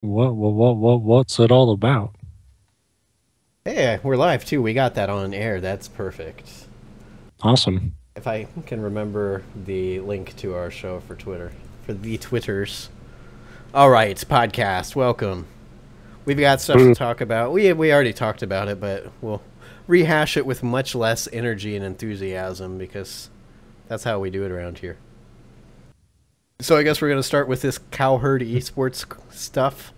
What's it all about? Hey, we're live too. We got that on air. That's perfect. Awesome. If I can remember the link to our show for Twitter, for the Twitters. All right, podcast. Welcome. We've got stuff to Boo. talk about. We already talked about it, but we'll rehash it with much less energy and enthusiasm because that's how we do it around here. So I guess we're gonna start with this cowherd esports stuff,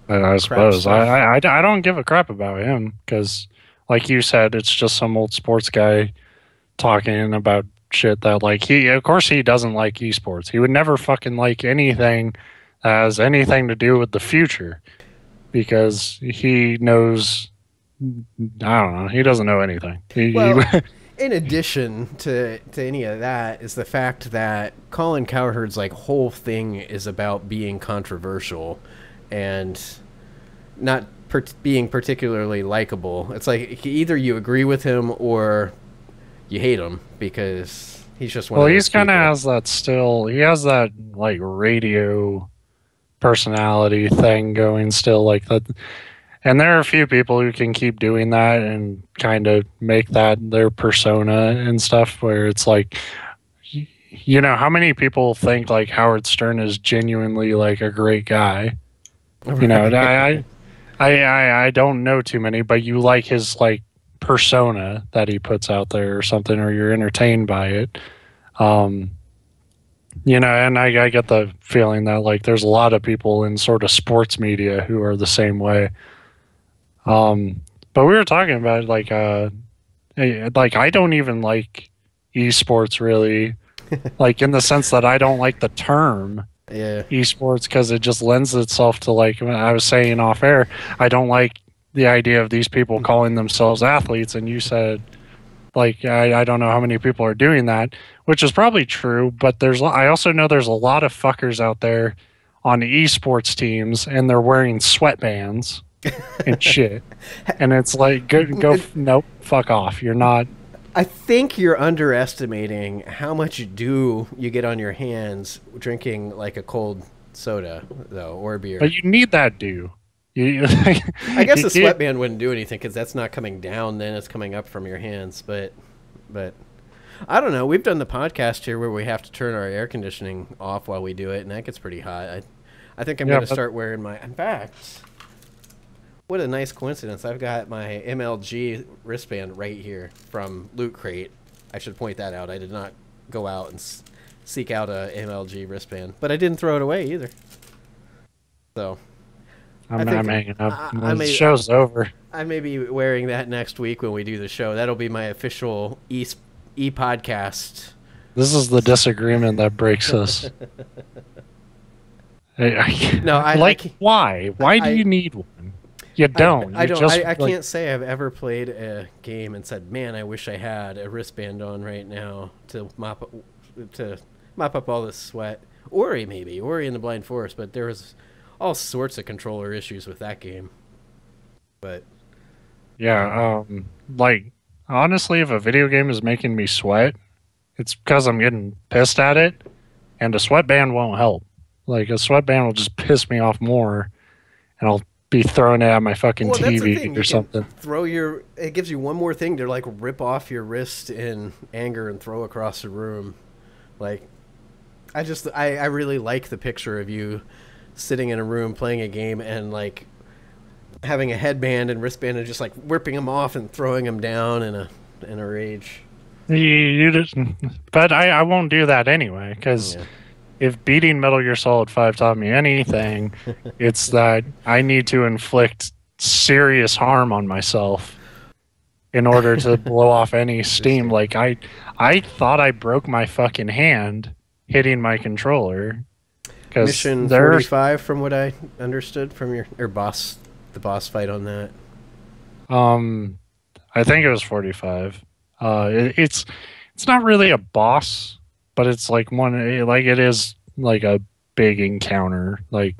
I crap suppose stuff. I don't give a crap about him because, like you said, it's just some old sports guy talking about shit that like he. Of course, he doesn't like esports. He would never fucking like anything that has anything to do with the future because he knows. I don't know. He doesn't know anything. Well, in addition to any of that is the fact that Colin Cowherd's like whole thing is about being controversial and not being particularly likable. It's like either you agree with him or you hate him because he's just one well, of he's those kind of people. has that still. He has that like radio personality thing going still like that. And there are a few people who can keep doing that and kind of make that their persona and stuff where it's like how many people think like Howard Stern is genuinely like a great guy. You know, Right. I don't know too many, but you like his like persona that he puts out there or something, or you're entertained by it. Um, and I get the feeling that like there's a lot of people in sort of sports media who are the same way. But we were talking about like I don't even like esports really, like in the sense that I don't like the term Yeah. esports because it just lends itself to like when I was saying off air, I don't like the idea of these people calling themselves athletes, and you said like I don't know how many people are doing that, which is probably true, but I also know there's a lot of fuckers out there on esports teams and they're wearing sweatbands and shit. And it's like, nope, fuck off. You're not, I think you're underestimating how much dew you get on your hands drinking like a cold soda, though, or beer. but you need that dew. You, I guess you the get, sweatband wouldn't do anything because that's not coming down. Then it's coming up from your hands. But I don't know. We've done the podcast here where we have to turn our air conditioning off while we do it, and that gets pretty hot. I think I'm yeah, gonna but start wearing my. In fact, what a nice coincidence! I've got my MLG wristband right here from Loot Crate. I should point that out. I did not go out and seek out a MLG wristband, but I didn't throw it away either. So I I'm think hanging up. I The may show's over. I may be wearing that next week when we do the show. That'll be my official e podcast. This is the disagreement that breaks us. No, Like, why? Why do I you need one? You don't. I You don't just I like, can't say I've ever played a game and said, "Man, I wish I had a wristband on right now to mop up all this sweat." Ori maybe Ori in the Blind Forest, but there was all sorts of controller issues with that game. But yeah, like, honestly, if a video game is making me sweat, it's because I'm getting pissed at it, and a sweatband won't help. Like, a sweatband will just piss me off more, and I'll be throwing it at my fucking well, that's the TV thing. or You can something. throw your. It gives you one more thing to like rip off your wrist in anger and throw across the room. Like I really like the picture of you sitting in a room playing a game and like having a headband and wristband and just like whipping them off and throwing them down in a rage. You just, but I won't do that anyway, because Yeah. if beating Metal Gear Solid 5 taught me anything, it's that I need to inflict serious harm on myself in order to blow off any steam. Interesting. Like I thought I broke my fucking hand hitting my controller because Mission there's 45 from what I understood from your or boss the boss fight on that. um I think it was 45. It's not really a boss, but it's like like it is like a big encounter. Like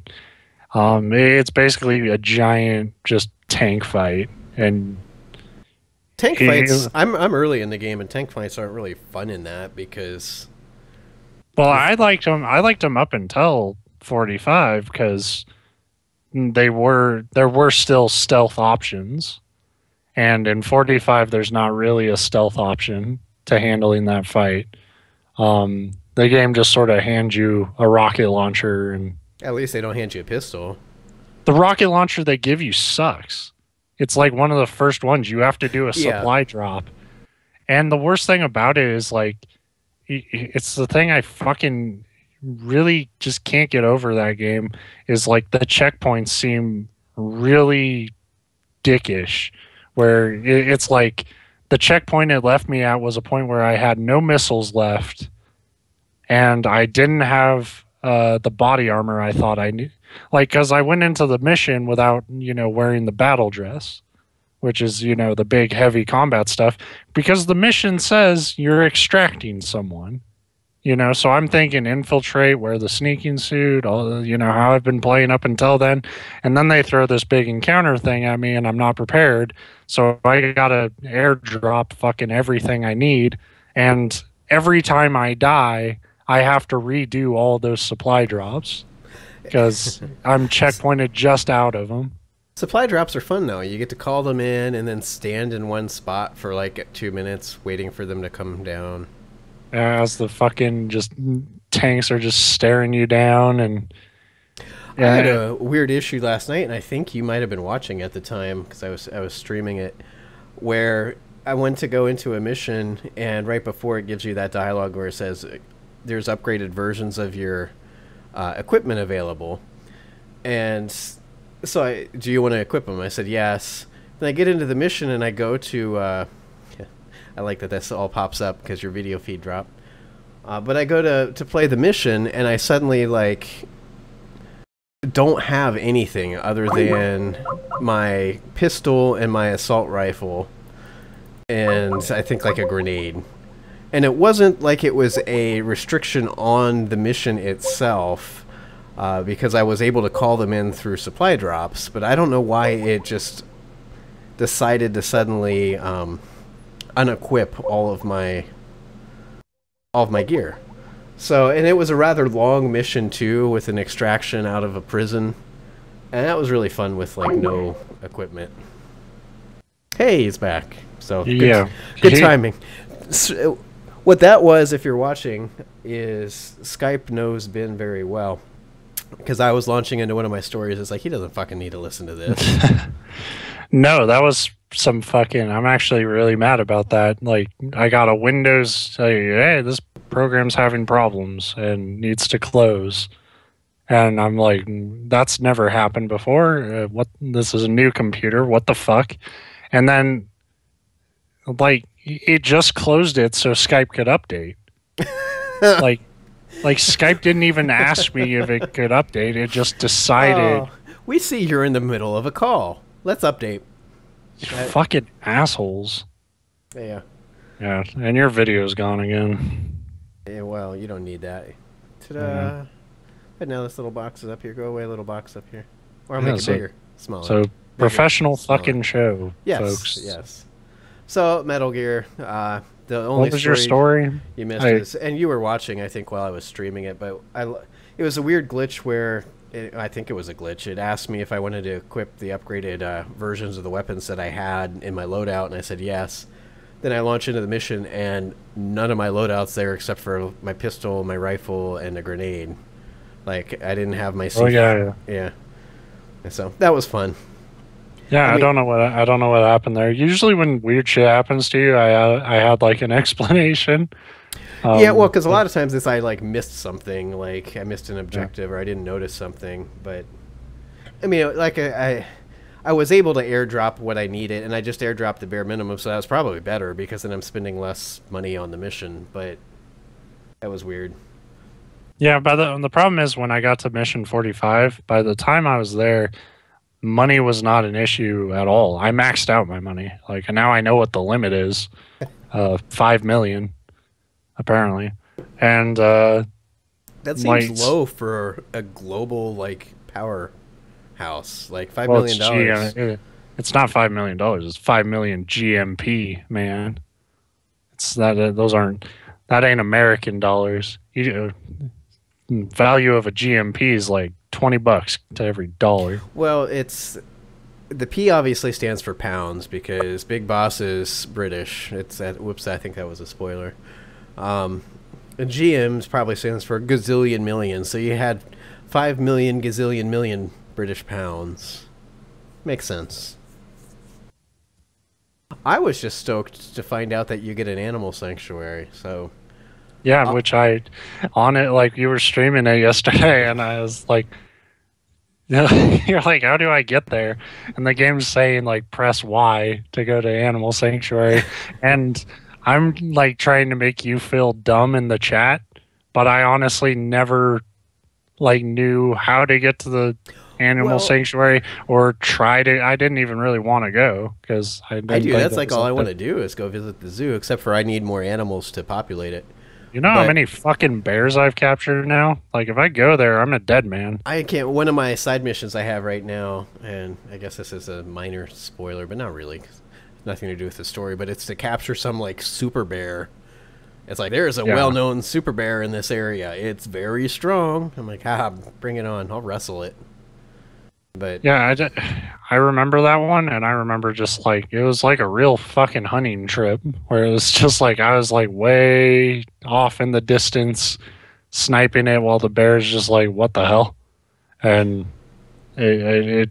it's basically a giant just tank fight and Tank he, fights I'm early in the game and tank fights aren't really fun in that because well, the I liked him up until 45 because there were still stealth options, and in 45 there's not really a stealth option to handling that fight. The game just sort of hands you a rocket launcher, and At least they don't hand you a pistol. the rocket launcher they give you sucks. It's like one of the first ones. You have to do a supply drop. And the worst thing about it is, like, it's the thing I fucking really just can't get over that game is, like, the checkpoints seem really dickish, where it's like the checkpoint it left me at was a point where I had no missiles left, and I didn't have the body armor I thought I knew. Like, because I went into the mission without, wearing the battle dress, which is, the big heavy combat stuff, because the mission says you're extracting someone. So I'm thinking infiltrate, wear the sneaking suit, all how I've been playing up until then. And then they throw this big encounter thing at me and I'm not prepared. So I gotta airdrop fucking everything I need. And every time I die, I have to redo all those supply drops because I'm checkpointed just out of them. Supply drops are fun though. You get to call them in and then stand in one spot for like 2 minutes waiting for them to come down. As the fucking just tanks are just staring you down. And I had a weird issue last night, and I think you might have been watching at the time because I was streaming it, where I went to go into a mission, and right before it gives you that dialogue where it says there's upgraded versions of your equipment available, and so do you want to equip them? I said yes. Then I get into the mission and I go to I like that this all pops up because your video feed dropped. But I go to play the mission, and I suddenly, like, don't have anything other than my pistol and my assault rifle, and I think, like, a grenade. And it wasn't like it was a restriction on the mission itself, because I was able to call them in through supply drops, but I don't know why it just decided to suddenly unequip all of my gear. So, and it was a rather long mission too, with an extraction out of a prison, and that was really fun with like no equipment. Hey, he's back. So yeah, good timing. So, what that was, if you're watching, is Skype knows Ben very well, because I was launching into one of my stories. It's like, he doesn't fucking need to listen to this. No, that was some fucking... I'm actually really mad about that. Like, I got a Windows say, hey, this program's having problems and needs to close. And I'm like, that's never happened before. What? This is a new computer. What the fuck? And then, like, it just closed it so Skype could update. like Skype didn't even ask me if it could update. It just decided. Oh, we see you're in the middle of a call. Let's update. Fucking assholes. Yeah. Yeah, and your video's gone again. Yeah, well, you don't need that. Ta-da. But now this little box is up here. Go away, little box up here. Or I'll make it bigger. Smaller. So, bigger, professional smaller. Fucking show, folks. Yes. So, Metal Gear. The only what was your story? You missed is, and you were watching, I think, while I was streaming it, but it was a weird glitch where... I think it was a glitch. It asked me if I wanted to equip the upgraded versions of the weapons that I had in my loadout, and I said yes. Then I launched into the mission, and none of my loadouts there except for my pistol, my rifle, and a grenade. Like, I didn't have my C4. Oh yeah. Yeah. And so that was fun. Yeah, I don't know what happened there. Usually when weird shit happens to you, I had like an explanation. Yeah, well, because a lot of times it's I like missed something, like I missed an objective or I didn't notice something. But I mean, like I was able to airdrop what I needed, and I just airdropped the bare minimum, so that was probably better because then I'm spending less money on the mission. But that was weird. Yeah, but the problem is when I got to mission 45, by the time I was there, money was not an issue at all. I maxed out my money. Like, and now I know what the limit is, 5 million. Apparently, and that seems low for a global like powerhouse. Like $5 million. It's not $5 million. It's 5 million GMP, man. It's that that ain't American dollars. Value of a GMP is like $20 to every dollar. Well, it's the P obviously stands for pounds because Big Boss is British. It's at, whoops, I think that was a spoiler. And GM's probably stands for gazillion million. So you had 5 million gazillion million British pounds. Makes sense. I was just stoked to find out that you get an animal sanctuary. So Yeah, which I on it like you were streaming it yesterday, and I was like, you're like, how do I get there? And the game's saying like press Y to go to Animal Sanctuary, and I'm like trying to make you feel dumb in the chat, but I honestly never like knew how to get to the Animal Sanctuary or try to. I didn't even really want to go because I do. That's like all I want to do is go visit the zoo, except for I need more animals to populate it. You know how many fucking bears I've captured now? Like, if I go there, I'm a dead man. I can't. One of my side missions I have right now, and I guess this is a minor spoiler, but not really. Nothing to do with the story, but it's to capture some, like, super bear. It's like, there's a well-known super bear in this area. It's very strong. I'm like, bring it on. I'll wrestle it. But yeah, I remember that one, and I remember just like it was like a real fucking hunting trip where it was just like I was like way off in the distance sniping it while the bear's just like, what the hell? And it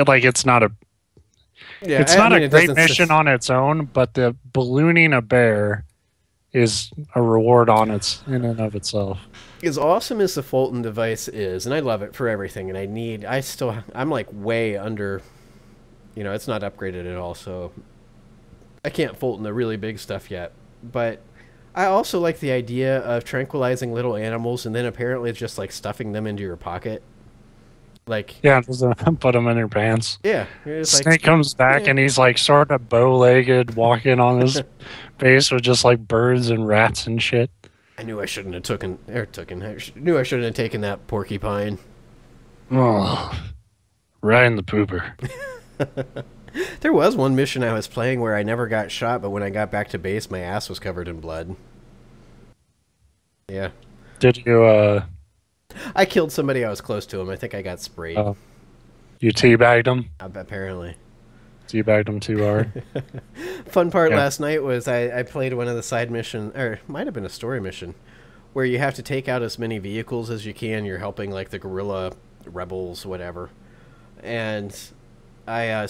like it's not a great mission on its own, but the ballooning a bear is a reward in and of itself. As awesome as the Fulton device is, and I love it for everything, and I'm like way under, it's not upgraded at all, so I can't Fulton the really big stuff yet. But I also like the idea of tranquilizing little animals and then apparently it's just like stuffing them into your pocket. Like, yeah, just put them in your pants. Yeah. Snake comes back and he's like sort of bow-legged, walking on his face with just like birds and rats and shit. I knew I shouldn't have knew I shouldn't have taken that porcupine. Oh, right in the pooper. There was one mission I was playing where I never got shot, but when I got back to base, my ass was covered in blood. Yeah. Did you, I killed somebody. I was close to him. I think I got sprayed. You teabagged him? Apparently. Teabagged him too hard. Fun part last night was I played one of the side missions, or it might have been a story mission, where you have to take out as many vehicles as you can. You're helping like the guerrilla rebels, whatever. And I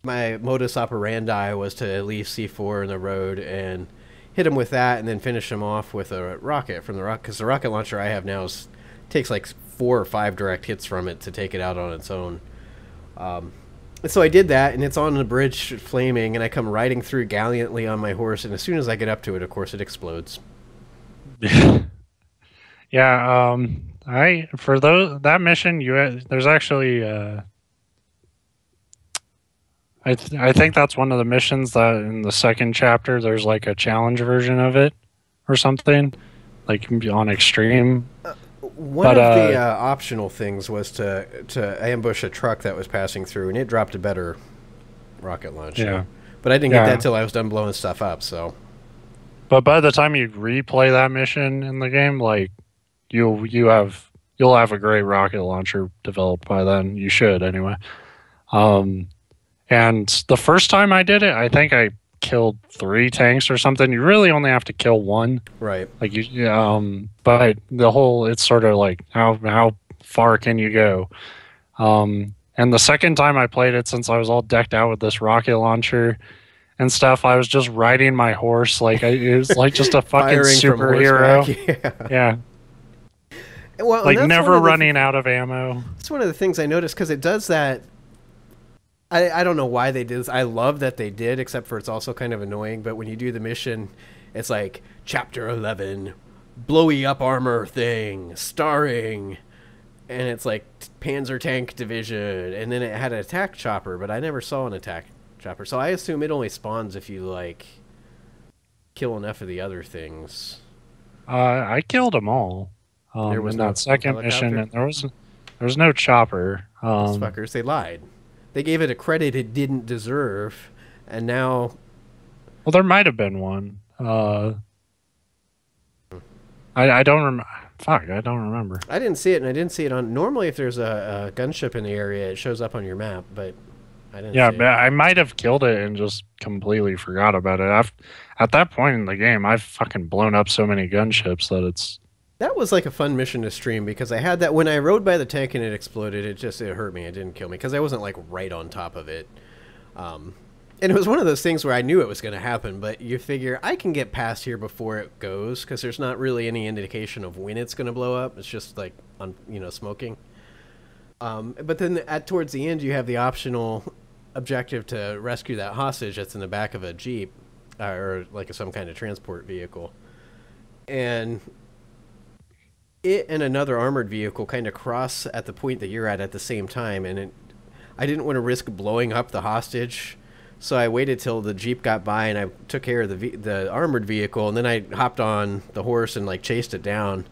my modus operandi was to leave C4 in the road and hit him with that, and then finish him off with a rocket from the rocket, because the rocket launcher I have now takes like 4 or 5 direct hits from it to take it out on its own. So I did that, and it's on the bridge flaming, and I come riding through gallantly on my horse, and as soon as I get up to it, of course, it explodes. Yeah, for that mission, there's actually I think that's one of the missions that in the second chapter there's like a challenge version of it or something, like on extreme. One of the optional things was to ambush a truck that was passing through, and it dropped a better rocket launcher. Yeah. But I didn't get that till I was done blowing stuff up. So. But by the time you replay that mission in the game, like you'll have a great rocket launcher developed by then. You should anyway. And the first time I did it, I think I killed 3 tanks or something. You really only have to kill 1. Right. Like but it's sort of like how far can you go? And the second time I played it, since I was all decked out with this rocket launcher and stuff, I was just riding my horse like it was like just a fucking superhero. Yeah. Well, like never running out of ammo. It's one of the things I noticed, because it does that. I don't know why they did this. I love that they did, except for it's also kind of annoying. But when you do the mission, it's like Chapter 11, blowy up armor thing, starring, and it's like Panzer Tank Division, and then it had an attack chopper, but I never saw an attack chopper. So I assume it only spawns if you like kill enough of the other things. I killed them all. There was that second mission, and there was no chopper. Those fuckers, they lied. They gave it a credit it didn't deserve, and now. Well, there might have been one. I don't remember. Fuck, I don't remember. I didn't see it, and I didn't see it on. Normally, if there's a gunship in the area, it shows up on your map, but I didn't. Yeah, see but it. I might have killed it and just completely forgot about it. At that point in the game, I've fucking blown up so many gunships that it's. That was like a fun mission to stream because I had that when I rode by the tank and it exploded. It hurt me. It didn't kill me because I wasn't like right on top of it. And it was one of those things where I knew it was going to happen, but you figure I can get past here before it goes because there's not really any indication of when it's going to blow up. It's just like smoking. But then towards the end, you have the optional objective to rescue that hostage that's in the back of a Jeep or like some kind of transport vehicle. And it and another armored vehicle kind of cross at the point that you're at the same time. And I didn't want to risk blowing up the hostage. So I waited till the Jeep got by and I took care of the armored vehicle. And then I hopped on the horse and like chased it down.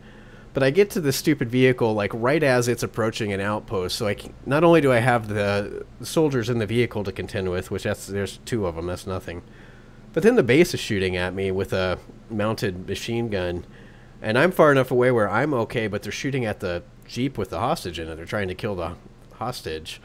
But I get to the stupid vehicle like right as it's approaching an outpost. So not only do I have the soldiers in the vehicle to contend with, which there's 2 of them, that's nothing. But then the base is shooting at me with a mounted machine gun. And I'm far enough away where I'm okay, but they're shooting at the Jeep with the hostage in it. They're trying to kill the hostage.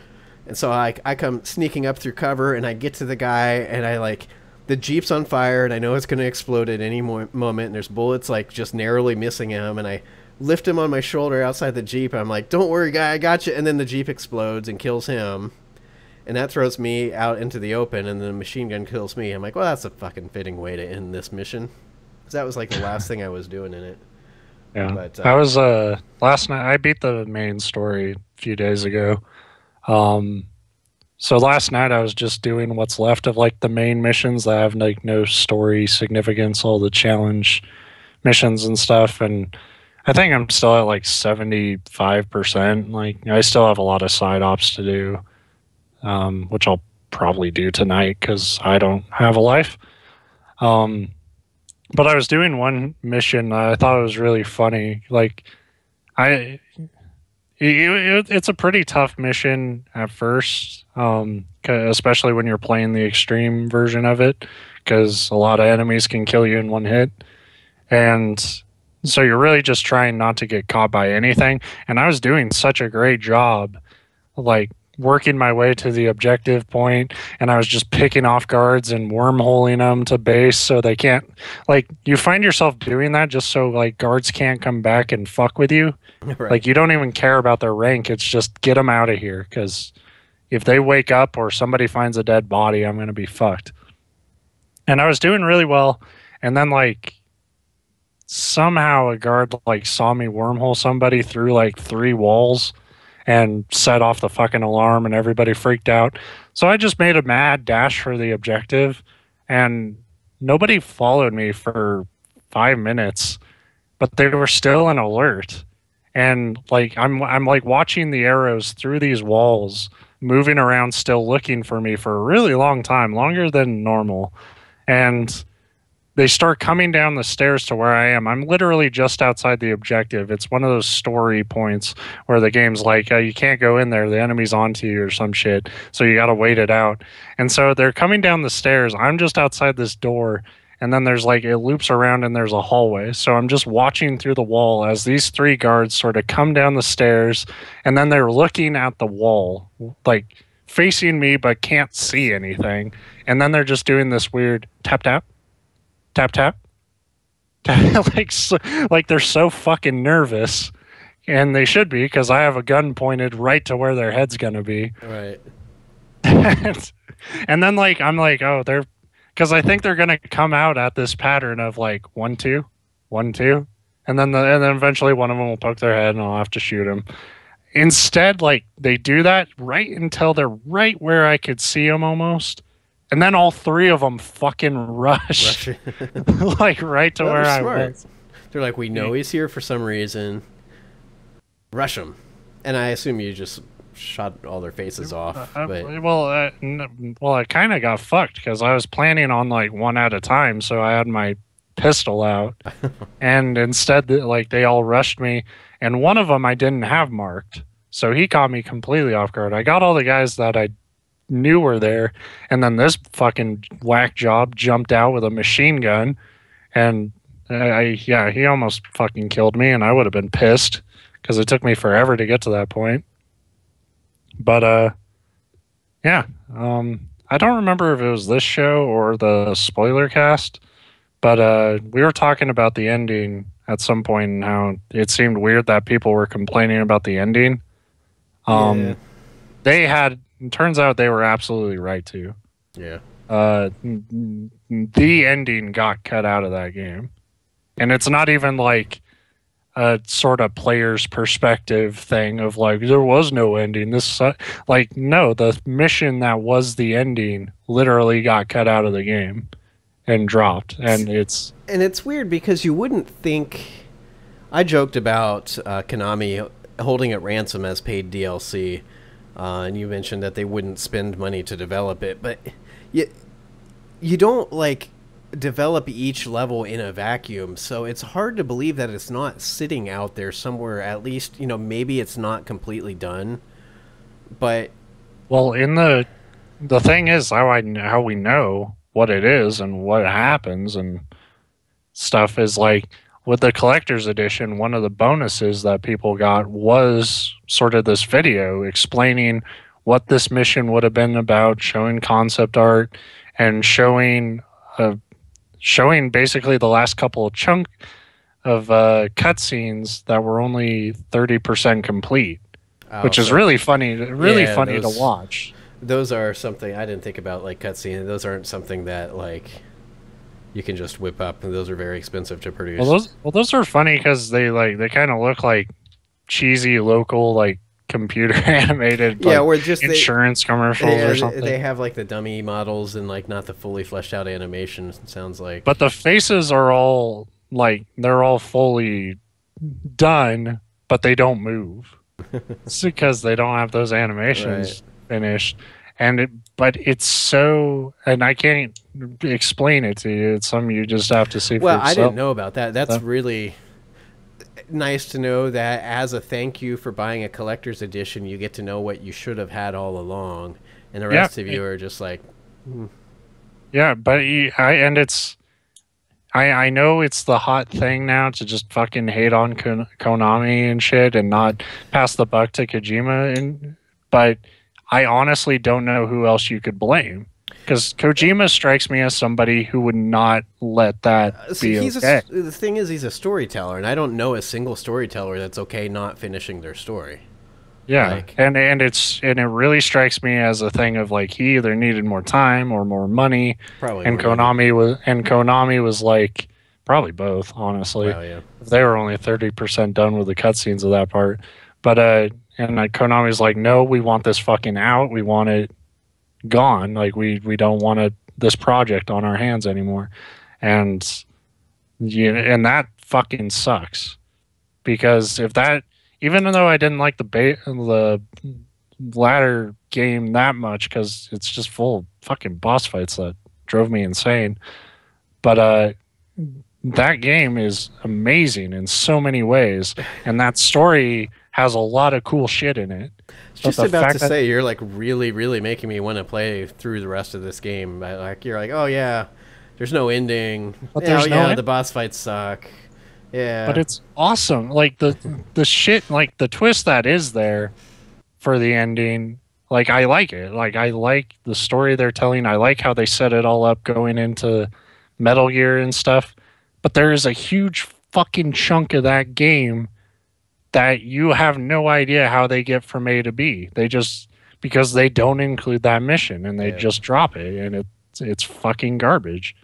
And so I come sneaking up through cover, and I get to the guy, and the Jeep's on fire, and I know it's going to explode at any moment, and there's bullets like just narrowly missing him, and I lift him on my shoulder outside the Jeep. I'm like, don't worry, guy, I got you. And then the Jeep explodes and kills him. And that throws me out into the open, and the machine gun kills me. I'm like, well, that's a fucking fitting way to end this mission. Because that was like the last thing I was doing in it. Yeah. But, I was, last night, I beat the main story a few days ago. So last night I was just doing what's left of like the main missions that have like no story significance, all the challenge missions and stuff. And I think I'm still at like 75%. Like I still have a lot of side ops to do, which I'll probably do tonight because I don't have a life. But I was doing one mission. I thought it was really funny. Like it's a pretty tough mission at first, especially when you're playing the extreme version of it, because a lot of enemies can kill you in one hit. And so you're really just trying not to get caught by anything. And I was doing such a great job, like working my way to the objective point, and I was just picking off guards and wormholing them to base so they can't, like, you find yourself doing that just so like guards can't come back and fuck with you. Right. Like you don't even care about their rank. It's just get them out of here, because if they wake up or somebody finds a dead body, I'm going to be fucked. And I was doing really well, and then like somehow a guard like saw me wormhole somebody through like 3 walls and set off the fucking alarm, and everybody freaked out. So I just made a mad dash for the objective, and nobody followed me for 5 minutes, but they were still in alert. And like I'm like watching the arrows through these walls, moving around, still looking for me for a really long time, longer than normal. And they start coming down the stairs to where I am. I'm literally just outside the objective. It's one of those story points where the game's like, you can't go in there. The enemy's onto you or some shit. So you got to wait it out. And so they're coming down the stairs. I'm just outside this door. And then there's like, it loops around and there's a hallway. So I'm just watching through the wall as these 3 guards sort of come down the stairs. And then they're looking at the wall, like facing me, but can't see anything. And then they're just doing this weird tap, tap. Tap, tap. like they're so fucking nervous, and they should be, because I have a gun pointed right to where their head's gonna be. Right. And then like I'm like, oh, they're, because I think they're gonna come out at this pattern of like 1 2 1 2, and then eventually one of them will poke their head and I'll have to shoot him. Instead, like they do that right until they're right where I could see them almost. And then all 3 of them fucking rush. Like right to where I was. They're like, we know he's here for some reason. Rush him. And I assume you just shot all their faces off. Well, I kind of got fucked because I was planning on like 1 at a time. So I had my pistol out. And instead, like they all rushed me. And one of them I didn't have marked. So he caught me completely off guard. I got all the guys that I knew were there, and then this fucking whack job jumped out with a machine gun, and Yeah, he almost fucking killed me, and I would have been pissed because it took me forever to get to that point. But yeah, I don't remember if it was this show or the spoiler cast, but we were talking about the ending at some point and how it seemed weird that people were complaining about the ending. Yeah. They had. It turns out they were absolutely right too. Yeah. The ending got cut out of that game, and it's not even like a sort of player's perspective thing of like there was no ending. Like no, the mission that was the ending literally got cut out of the game and dropped, and it's weird because you wouldn't think. I joked about Konami holding it ransom as paid DLC, and you mentioned that they wouldn't spend money to develop it, but you don't like develop each level in a vacuum, so it's hard to believe that it's not sitting out there somewhere. At least, maybe it's not completely done, but well, in the thing is how we know what it is and what happens and stuff is like with the collector's edition. One of the bonuses that people got was sort of this video explaining what this mission would have been about, showing concept art and showing basically the last couple of chunk of cutscenes that were only 30% complete, which is really funny, to watch. Those are something I didn't think about, like cutscenes. Those aren't something that like you can just whip up, and those are very expensive to produce. Those are funny because they kind of look like cheesy local like computer animated where just insurance commercials or something. They have like the dummy models and like not the fully fleshed out animation, it sounds like. But the faces are all like they're all fully done, but they don't move. It's because they don't have those animations finished. But it's so, and I can't explain it to you. It's something you just have to see for yourself. I didn't know about that. That's really nice to know that as a thank you for buying a collector's edition, you get to know what you should have had all along, and the rest of you are just like, yeah. But I know it's the hot thing now to just fucking hate on Konami and shit and not pass the buck to Kojima, but I honestly don't know who else you could blame. Because Kojima strikes me as somebody who would not let that be okay. The thing is, he's a storyteller, and I don't know a single storyteller that's okay not finishing their story. Yeah, and it really strikes me as a thing of like he either needed more time or more money. Probably. And Konami was like probably both, honestly. Well, yeah. If they were only 30% done with the cutscenes of that part, but Konami's like, no, we want this fucking out. We want it gone. Like we don't want this project on our hands anymore, and that fucking sucks. Because even though I didn't like the latter game that much, because it's just full of fucking boss fights that drove me insane, but that game is amazing in so many ways, and that story has a lot of cool shit in it. Just about to say, you're like really, really making me want to play through the rest of this game. Like you're like, oh yeah, there's no ending. But the boss fights suck. Yeah, but it's awesome. Like the shit, like the twist that is there for the ending. Like I like it. Like I like the story they're telling. I like how they set it all up going into Metal Gear and stuff. But there is a huge fucking chunk of that game that you have no idea how they get from A to B. Because they don't include that mission and they just drop it, and it's fucking garbage.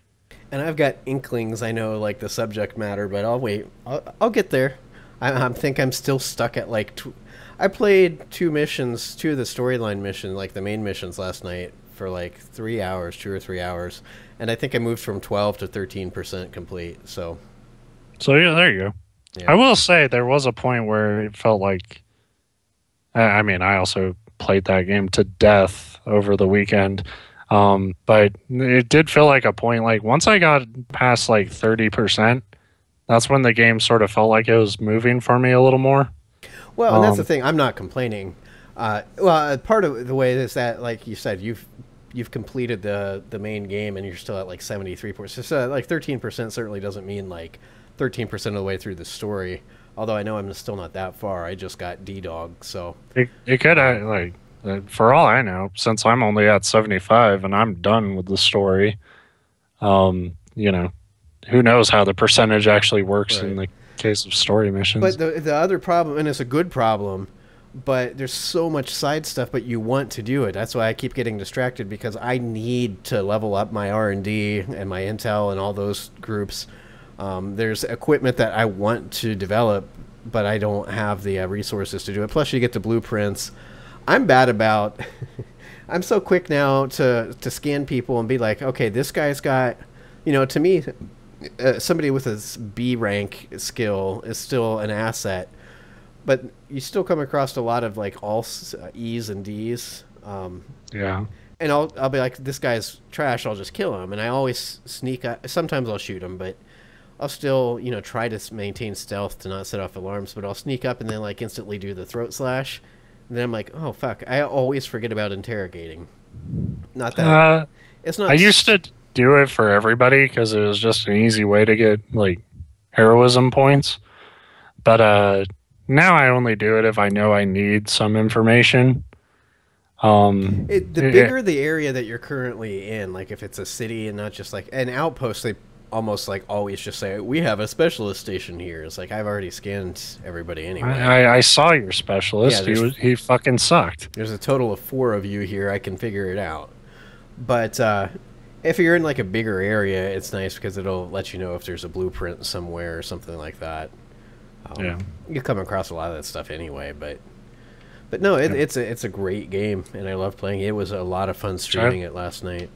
And I've got inklings, I know, like the subject matter, but I'll wait. I'll get there. I think I'm still stuck at like I played two of the storyline missions, like the main missions last night for like 3 hours, 2 or 3 hours, and I think I moved from 12 to 13% complete. So yeah, there you go. Yeah. I will say there was a point where it felt like, I mean, I also played that game to death over the weekend, but it did feel like a point, like once I got past like 30%, that's when the game sort of felt like it was moving for me a little more. Well, and that's the thing, I'm not complaining. Part of the way is that, like you said, you've you've completed the main game and you're still at like 73%. So like 13% certainly doesn't mean like 13% of the way through the story. Although I know I'm still not that far. I just got D-Dog, so It could like for all I know, since I'm only at 75 and I'm done with the story. You know, who knows how the percentage actually works in right. the case of story missions. But the other problem, and it's a good problem, but there's so much side stuff, but you want to do it. That's why I keep getting distracted because I need to level up my R&D and my Intel and all those groups. There's equipment that I want to develop, but I don't have the resources to do it. Plus, you get the blueprints. I'm bad about. I'm so quick now to scan people and be like, okay, this guy's got, to me, somebody with a B rank skill is still an asset, but you still come across a lot of like all E's and D's. Yeah. And I'll be like, this guy's trash. I'll just kill him. And I always sneak. Sometimes I'll shoot him, but I'll still try to maintain stealth to not set off alarms. But I'll sneak up and then like instantly do the throat slash. And then I'm like, oh fuck! I always forget about interrogating. Not that it's not. I used to do it for everybody because it was just an easy way to get like heroism points. But now I only do it if I know I need some information. The bigger the area that you're currently in, like if it's a city and not just like an outpost, they almost like always just say we have a specialist station here. It's like I've already scanned everybody anyway. I saw your specialist. Yeah, he fucking sucked. There's a total of 4 of you here. I can figure it out. But if you're in like a bigger area, it's nice because it'll let you know if there's a blueprint somewhere or something like that. Yeah, you come across a lot of that stuff anyway, but no, it's a great game, and I love playing it. It was a lot of fun streaming it last night.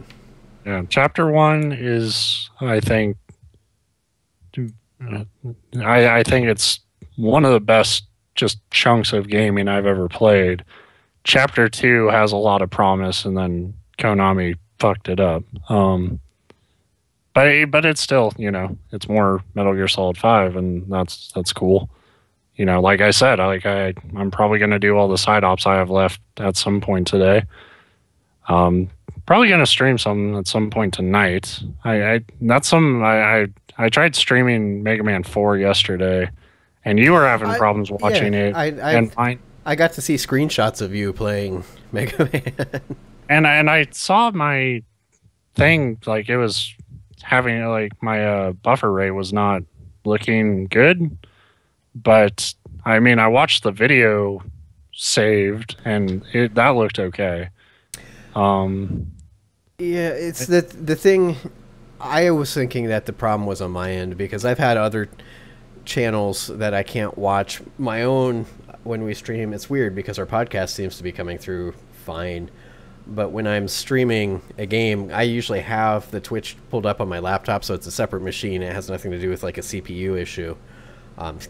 Yeah, Chapter 1 is, I think, I think it's one of the best just chunks of gaming I've ever played. Chapter 2 has a lot of promise, and then Konami fucked it up. But it's still, it's more Metal Gear Solid 5, and that's cool. Like I said, I'm probably gonna do all the side ops I have left at some point today. Probably gonna stream some at some point tonight. I tried streaming Mega Man 4 yesterday, and you were having problems watching it. I got to see screenshots of you playing Mega Man, and I saw my thing like it was having like my buffer rate was not looking good, but I mean I watched the video saved and that looked okay. Yeah, it's the thing. I was thinking that the problem was on my end because I've had other channels that I can't watch my own when we stream. It's weird because our podcast seems to be coming through fine, but when I'm streaming a game, I usually have the Twitch pulled up on my laptop, so it's a separate machine. It has nothing to do with like a CPU issue.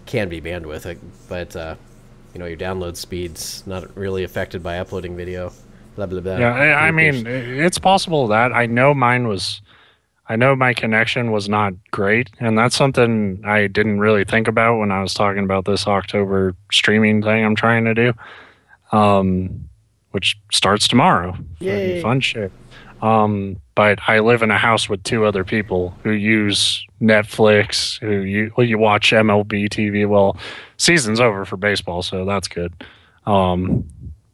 Can be bandwidth, but your download speed's not really affected by uploading video. Blah, blah, blah. Yeah, I mean, it's possible that I know my connection was not great, and that's something I didn't really think about when I was talking about this October streaming thing I'm trying to do, which starts tomorrow. Yay. Fun shit. But I live in a house with 2 other people who use Netflix, you watch MLB TV. Well, season's over for baseball, so that's good.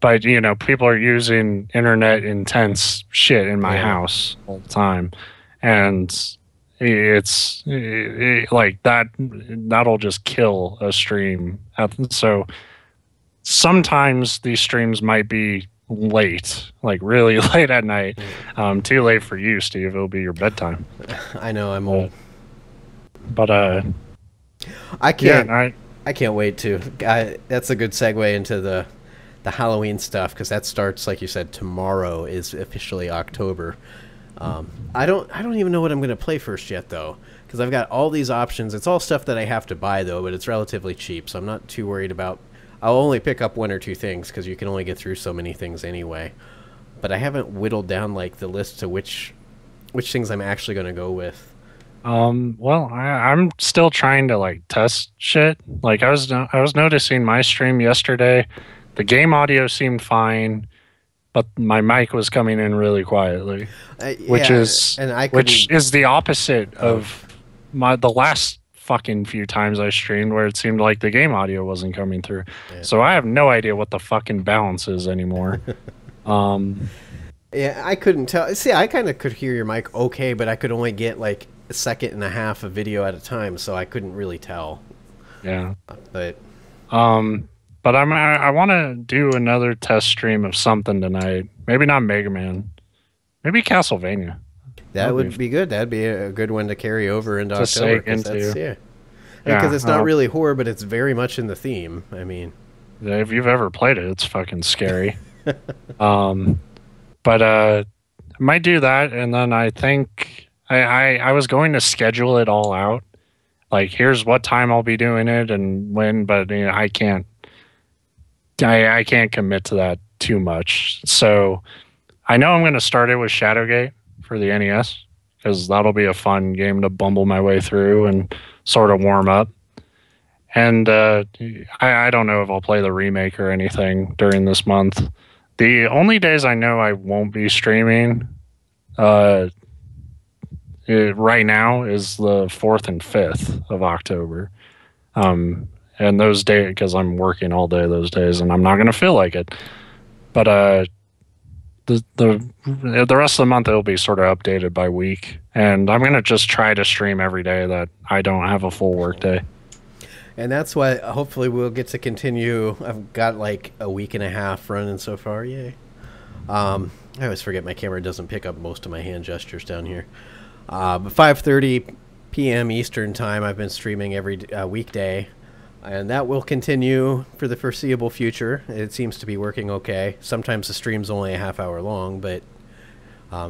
But, people are using internet intense shit in my house all the time. And it's like that'll just kill a stream. So sometimes these streams might be late, like really late at night. Too late for you, Steve. It'll be your bedtime. I know, I'm old. But I can't. Yeah, I can't wait to. That's a good segue into the Halloween stuff because that starts, like you said, tomorrow is officially October. I don't even know what I'm going to play first yet though, because I've got all these options. It's all stuff that I have to buy though, but it's relatively cheap, so I'm not too worried about. I'll only pick up 1 or 2 things because you can only get through so many things anyway. But I haven't whittled down like the list to which things I'm actually going to go with. Well, I'm still trying to like test shit. Like I was noticing my stream yesterday. The game audio seemed fine, but my mic was coming in really quietly, which Yeah, is and I which couldn't. is the opposite of the last fucking few times I streamed where it seemed like the game audio wasn't coming through. Yeah. So I have no idea what the fucking balance is anymore. Um, Yeah, I couldn't tell. See, I kind of could hear your mic okay, but I could only get like a second and a half of video at a time, so I couldn't really tell. yeah. But But I want to do another test stream of something tonight. Maybe not Mega Man. Maybe Castlevania. that would be good. That'd be a good one to carry over into October. Seg into. Yeah, Yeah, because it's not really horror, but it's very much in the theme. I mean, if you've ever played it, it's fucking scary. um, but I might do that, and then I think I was going to schedule it all out. Like, here's what time I'll be doing it and when, but you know, I can't commit to that too much. So I know I'm going to start it with Shadowgate for the NES because that'll be a fun game to bumble my way through and sort of warm up. And I don't know if I'll play the remake or anything during this month. The only days I know I won't be streaming right now is the 4th and 5th of October. And those days, because I'm working all day those days, and I'm not going to feel like it. But the rest of the month it'll be sort of updated by week, and I'm going to just try to stream every day that I don't have a full work day. and that's why hopefully we'll get to continue. I've got like a week and a half running so far. Yay! I always forget my camera doesn't pick up most of my hand gestures down here. But 5:30 p.m. Eastern time, I've been streaming every weekday. And that will continue for the foreseeable future. It seems to be working okay. Sometimes the stream's only a half hour long, but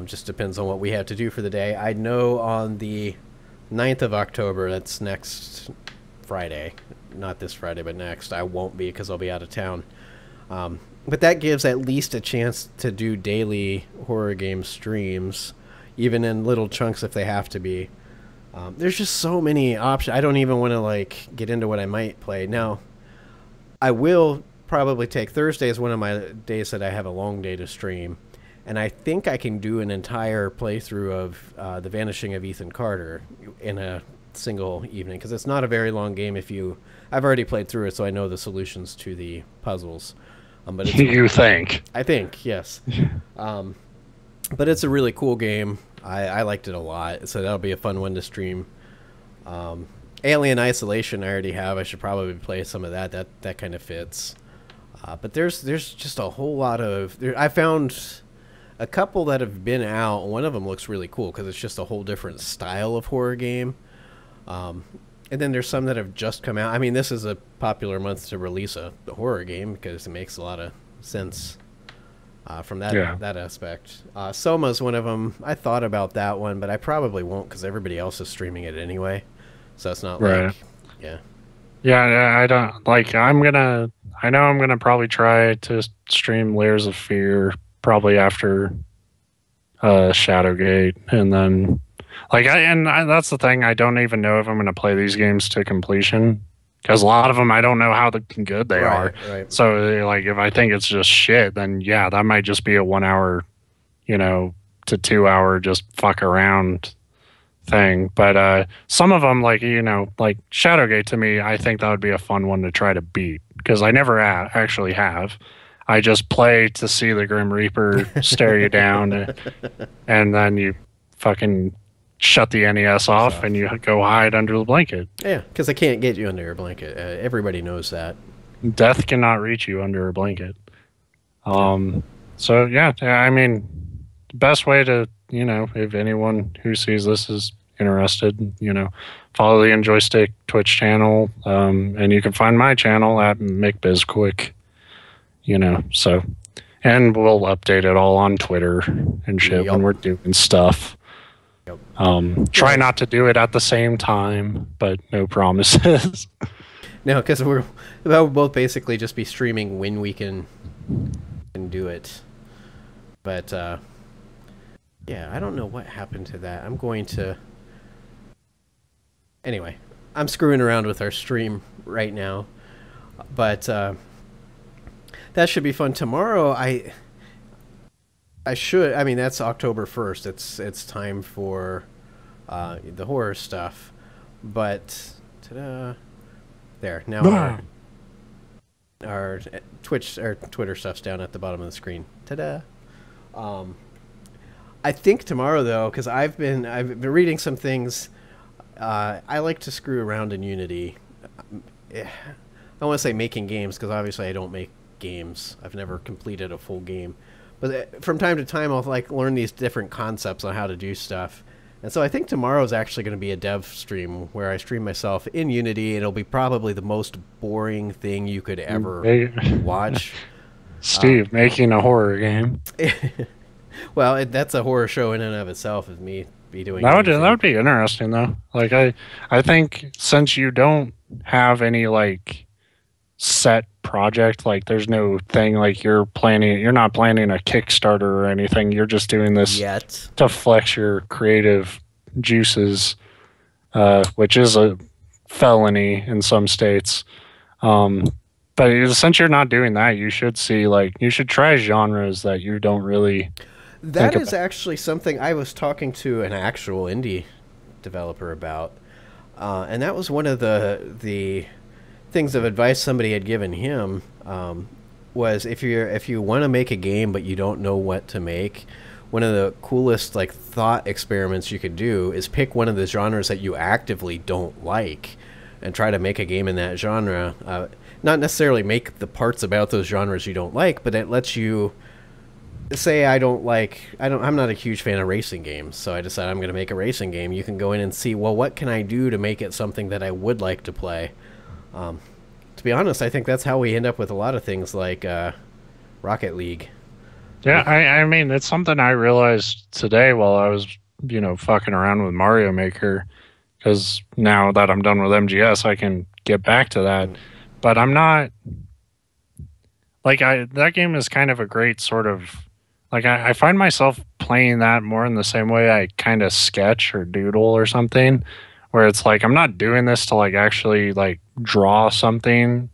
just depends on what we have to do for the day. I know on the 9th of October, that's next Friday, not this Friday, but next, I won't be because I'll be out of town. But that gives at least a chance to do daily horror game streams, even in little chunks if they have to be. There's just so many options. I don't even want to like get into what I might play. Now, I will probably take Thursday as one of my days that I have a long day to stream, and I think I can do an entire playthrough of The Vanishing of Ethan Carter in a single evening because it's not a very long game. I've already played through it, so I know the solutions to the puzzles. But it's, You think? I think yes. But it's a really cool game. I liked it a lot, so that'll be a fun one to stream. Alien Isolation I already have. I should probably play some of that. That kind of fits. But there's just a whole lot of... I found a couple that have been out. One of them looks really cool because it's just a whole different style of horror game. And then there's some that have just come out. I mean, this is a popular month to release a horror game because it makes a lot of sense. From that aspect. Soma's one of them. I thought about that one, but I probably won't because everybody else is streaming it anyway. So it's not like, yeah. Yeah, I don't like. I know I'm gonna probably try to stream Layers of Fear probably after Shadowgate, and then that's the thing. I don't even know if I'm gonna play these games to completion. Because a lot of them, I don't know how good they are. Right. So, like, if I think it's just shit, then yeah, that might just be a 1 hour, to 2 hour just fuck around thing. But some of them, like Shadowgate, to me, I think that would be a fun one to try to beat. Because I never actually have. I just play to see the Grim Reaper stare you down, and then you fucking shut the NES off and you go hide under the blanket. Yeah, because I can't get you under a blanket. Everybody knows that. Death cannot reach you under a blanket. So yeah, I mean, the best way to, if anyone who sees this is interested, follow the NJoystic Twitch channel, and you can find my channel at McBizQuick, so, and we'll update it all on Twitter and shit when we're doing stuff. Try not to do it at the same time, but no promises. No, because we'll both basically just be streaming when we can do it. But yeah, I don't know what happened to that. I'm going to... Anyway, I'm screwing around with our stream right now. But that should be fun. Tomorrow, I should. I mean, that's October 1st. It's time for the horror stuff. But ta-da, there now our Twitch or Twitter stuff's down at the bottom of the screen. Ta-da. I think tomorrow though, because I've been reading some things. I like to screw around in Unity. I don't want to say making games because obviously I don't make games. I've never completed a full game. But from time to time, I'll like learn these different concepts on how to do stuff. And so I think tomorrow is actually going to be a dev stream where I stream myself in Unity, and it'll be probably the most boring thing you could ever watch. Steve making a horror game. Well, that's a horror show in and of itself. Is me be doing that would be interesting though. Like I think since you don't have any like set project, like there's no thing like you're not planning a Kickstarter or anything, you're just doing this yet to flex your creative juices, which is a felony in some states, but since you're not doing that, you should try genres that you don't really that is actually something I was talking to an actual indie developer about, and that was one of the things of advice somebody had given him, was if you want to make a game but you don't know what to make, one of the coolest like thought experiments you could do is pick one of the genres that you actively don't like and try to make a game in that genre. Not necessarily make the parts about those genres you don't like, but it lets you say I'm not a huge fan of racing games, so I decided I'm going to make a racing game. You can go in and see, well, what can I do to make it something that I would like to play? To be honest, I think that's how we end up with a lot of things like Rocket League. Yeah, I mean, it's something I realized today while I was, fucking around with Mario Maker, because now that I'm done with MGS, I can get back to that. But I'm not, like, that game is kind of a great sort of, like, I find myself playing that more in the same way I kind of sketch or doodle or something, where it's like I'm not doing this to like actually like draw something,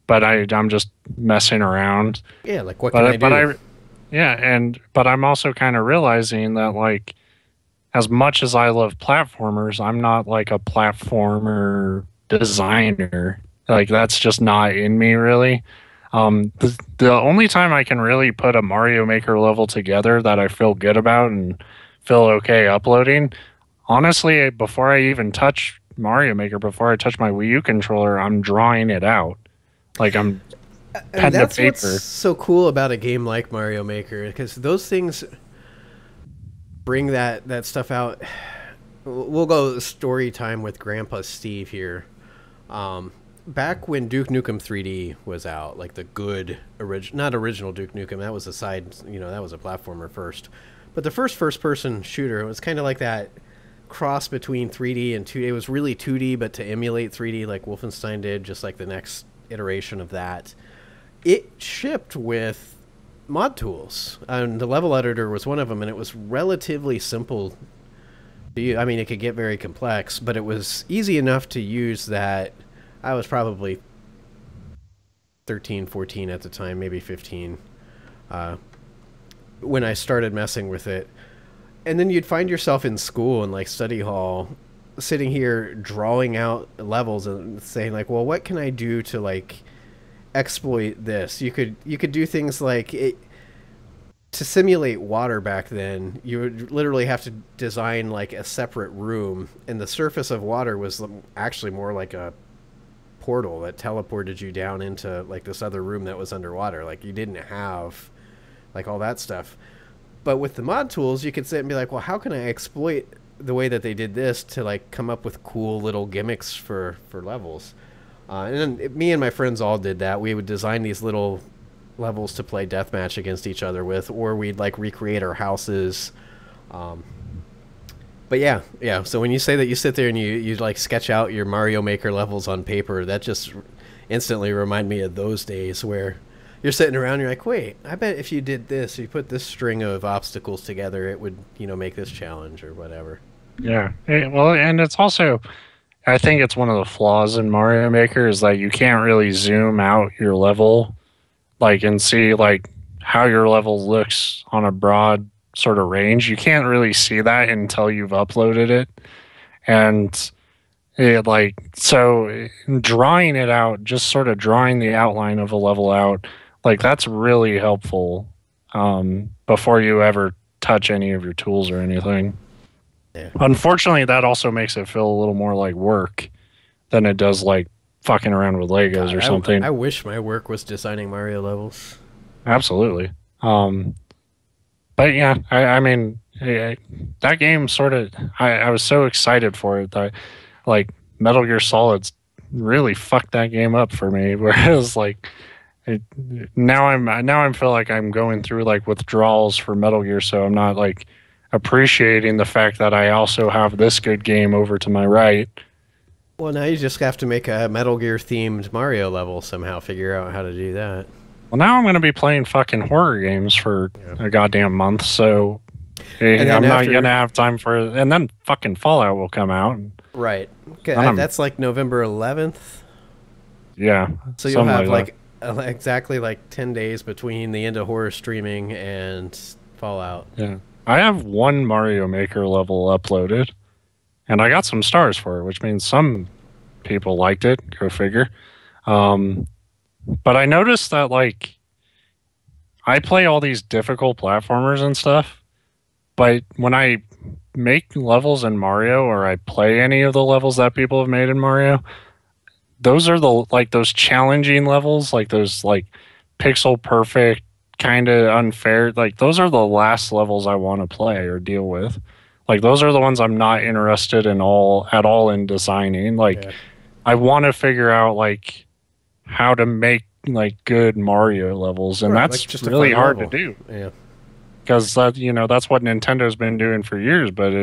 but I'm just messing around. Yeah, like what can I do? But I'm also kind of realizing that like as much as I love platformers, I'm not like a platformer designer. Like that's just not in me really. The only time I can really put a Mario Maker level together that I feel good about and feel okay uploading, honestly, before I even touch Mario Maker, before I touch my Wii U controller, I'm drawing it out. Like I'm pen to paper. That's what's so cool about a game like Mario Maker, because those things bring that stuff out. We'll go story time with Grandpa Steve here. Back when Duke Nukem 3D was out, like the good not original Duke Nukem, that was a side, that was a platformer first. But the first person shooter, it was kind of like that cross between 3D and 2D. It was really 2D, but to emulate 3D like Wolfenstein did, just like the next iteration of that. It shipped with mod tools, and the level editor was one of them, and it was relatively simple to use. I mean, it could get very complex, but it was easy enough to use that I was probably 13, 14 at the time, maybe 15, when I started messing with it. And then you'd find yourself in school and like study hall, sitting here drawing out levels and saying like, well, what can I do to like exploit this? You could do things like to simulate water back then. You would literally have to design like a separate room, and the surface of water was actually more like a portal that teleported you down into like this other room that was underwater. Like you didn't have like all that stuff. But with the mod tools, you could sit and be like, well, how can I exploit the way that they did this to like come up with cool little gimmicks for levels? And then me and my friends all did that. We would design these little levels to play deathmatch against each other with, or we'd like recreate our houses. But yeah. So when you say that you sit there and you like sketch out your Mario Maker levels on paper, that just instantly remind me of those days where you're sitting around, you're like, wait, I bet if you did this, you put this string of obstacles together, it would, make this challenge or whatever. Yeah. Well, and it's also, I think it's one of the flaws in Mario Maker is that you can't really zoom out your level, like, and see, like, how your level looks on a broad sort of range. You can't really see that until you've uploaded it. And it like so drawing it out, just sort of drawing the outline of a level out, like that's really helpful before you ever touch any of your tools or anything. Yeah. Unfortunately, that also makes it feel a little more like work than it does like fucking around with Legos God, or something. I wish my work was designing Mario levels. Absolutely. But yeah, I mean, that game sort of, I was so excited for it that like Metal Gear Solid's really fucked that game up for me. Whereas like it, now I feel like I'm going through like withdrawals for Metal Gear, so I'm not like appreciating the fact that I also have this good game over to my right. Well, now you just have to make a Metal Gear themed Mario level somehow. Figure out how to do that. Well, now I'm going to be playing fucking horror games for a goddamn month, so I'm not going to have time for it. And then fucking Fallout will come out. Right. Okay, that's like November 11th. Yeah. So you'll have like exactly like 10 days between the end of horror streaming and Fallout. Yeah. I have one Mario Maker level uploaded, and I got some stars for it, which means some people liked it. Go figure. But I noticed that, like, I play all these difficult platformers and stuff, but when I make levels in Mario or I play any of the levels that people have made in Mario, those are those challenging levels, like those, like, pixel perfect, kind of unfair, like, those are the last levels I want to play or deal with. Like, those are the ones I'm not interested at all in designing. Like, I want to figure out, like, how to make like good Mario levels, and that's like just really hard to do. Yeah, because that's what Nintendo's been doing for years. But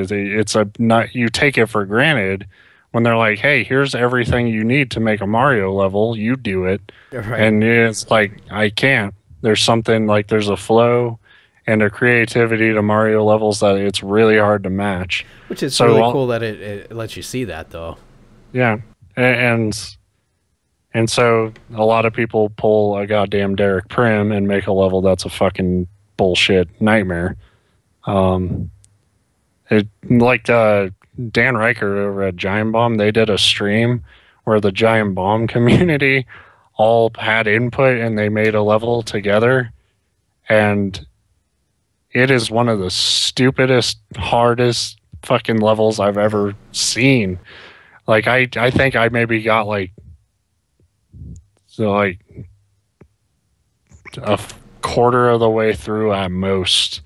you take it for granted when they're like, "Hey, here's everything you need to make a Mario level. You do it," and it's like I can't. There's something like there's a flow and a creativity to Mario levels that it's really hard to match. Which is really cool that it lets you see that though. Yeah, and so a lot of people pull a goddamn Derek Prim and make a level that's a fucking bullshit nightmare. Dan Riker over at Giant Bomb, they did a stream where the Giant Bomb community all had input and they made a level together. And it is one of the stupidest, hardest fucking levels I've ever seen. Like, I think I maybe got like a quarter of the way through at most,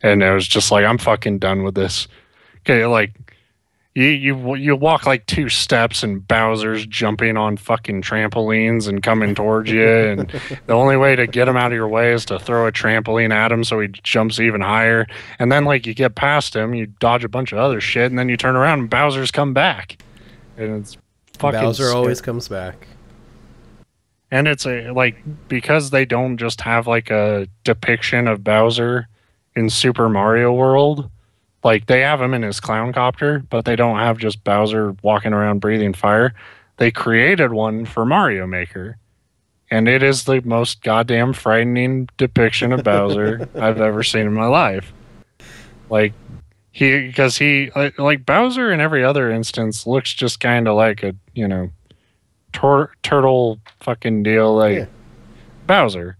and it was just like, I'm fucking done with this. Okay, like you walk like 2 steps and Bowser's jumping on fucking trampolines and coming towards you, and the only way to get him out of your way is to throw a trampoline at him so he jumps even higher, and then like you get past him, you dodge a bunch of other shit, and then you turn around and Bowser's come back, and it's fucking Bowser always comes back. And it's because they don't just have like a depiction of Bowser in Super Mario World, like they have him in his clown copter, but they don't have just Bowser walking around breathing fire. They created one for Mario Maker, and it is the most goddamn frightening depiction of Bowser I've ever seen in my life. Like Bowser in every other instance looks just kind of like a turtle fucking deal, like Bowser.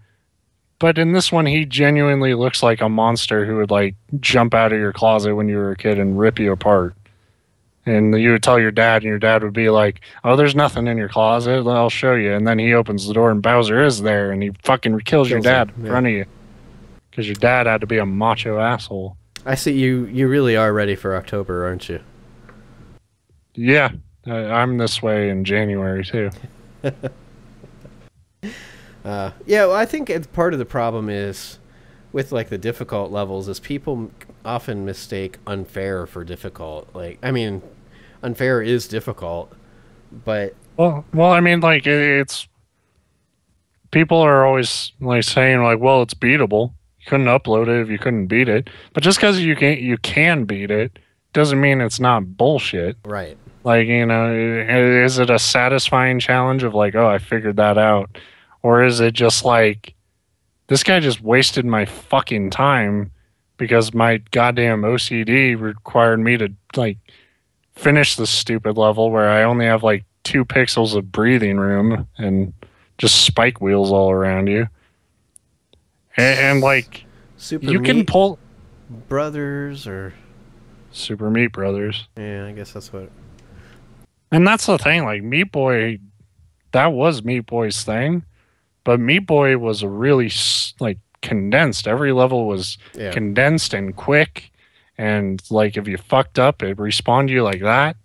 But in this one, he genuinely looks like a monster who would like jump out of your closet when you were a kid and rip you apart. And you would tell your dad, and your dad would be like, "Oh, there's nothing in your closet. I'll show you." And then he opens the door, and Bowser is there, and he fucking kills your dad in front of you because your dad had to be a macho asshole. I see you really are ready for October, aren't you? Yeah. I'm this way in January too. Well, I think part of the problem is with like the difficult levels is people often mistake unfair for difficult. Like, I mean, unfair is difficult, but well, I mean, like it's people are always like saying like, well, it's beatable. You couldn't upload it if you couldn't beat it. But just because you can beat it doesn't mean it's not bullshit. Right. Like, is it a satisfying challenge of like, oh, I figured that out? Or is it just like, this guy just wasted my fucking time because my goddamn OCD required me to like finish this stupid level where I only have like 2 pixels of breathing room and just spike wheels all around you. And like, Super you can Meat pull Brothers or Super Meat Brothers. yeah, I guess that's what. And that's the thing, like Meat Boy, that was Meat Boy's thing, but Meat Boy was a really like condensed. Every level was Yeah. condensed and quick, and like if you fucked up, it respawned you like that.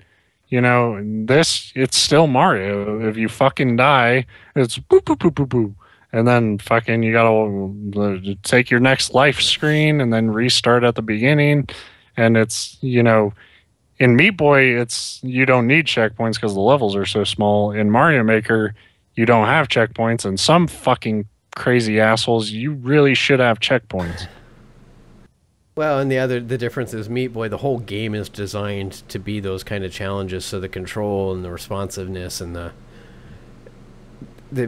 You know, and this it's still Mario. If you fucking die, it's boop boop boop boop boop, and then fucking you gotta take your next life screen and then restart at the beginning, and it's in Meat Boy, it's you don't need checkpoints because the levels are so small. In Mario Maker, you don't have checkpoints, and some fucking crazy assholes, you really should have checkpoints. Well, and the difference is Meat Boy, the whole game is designed to be those kind of challenges, so the control and the responsiveness and the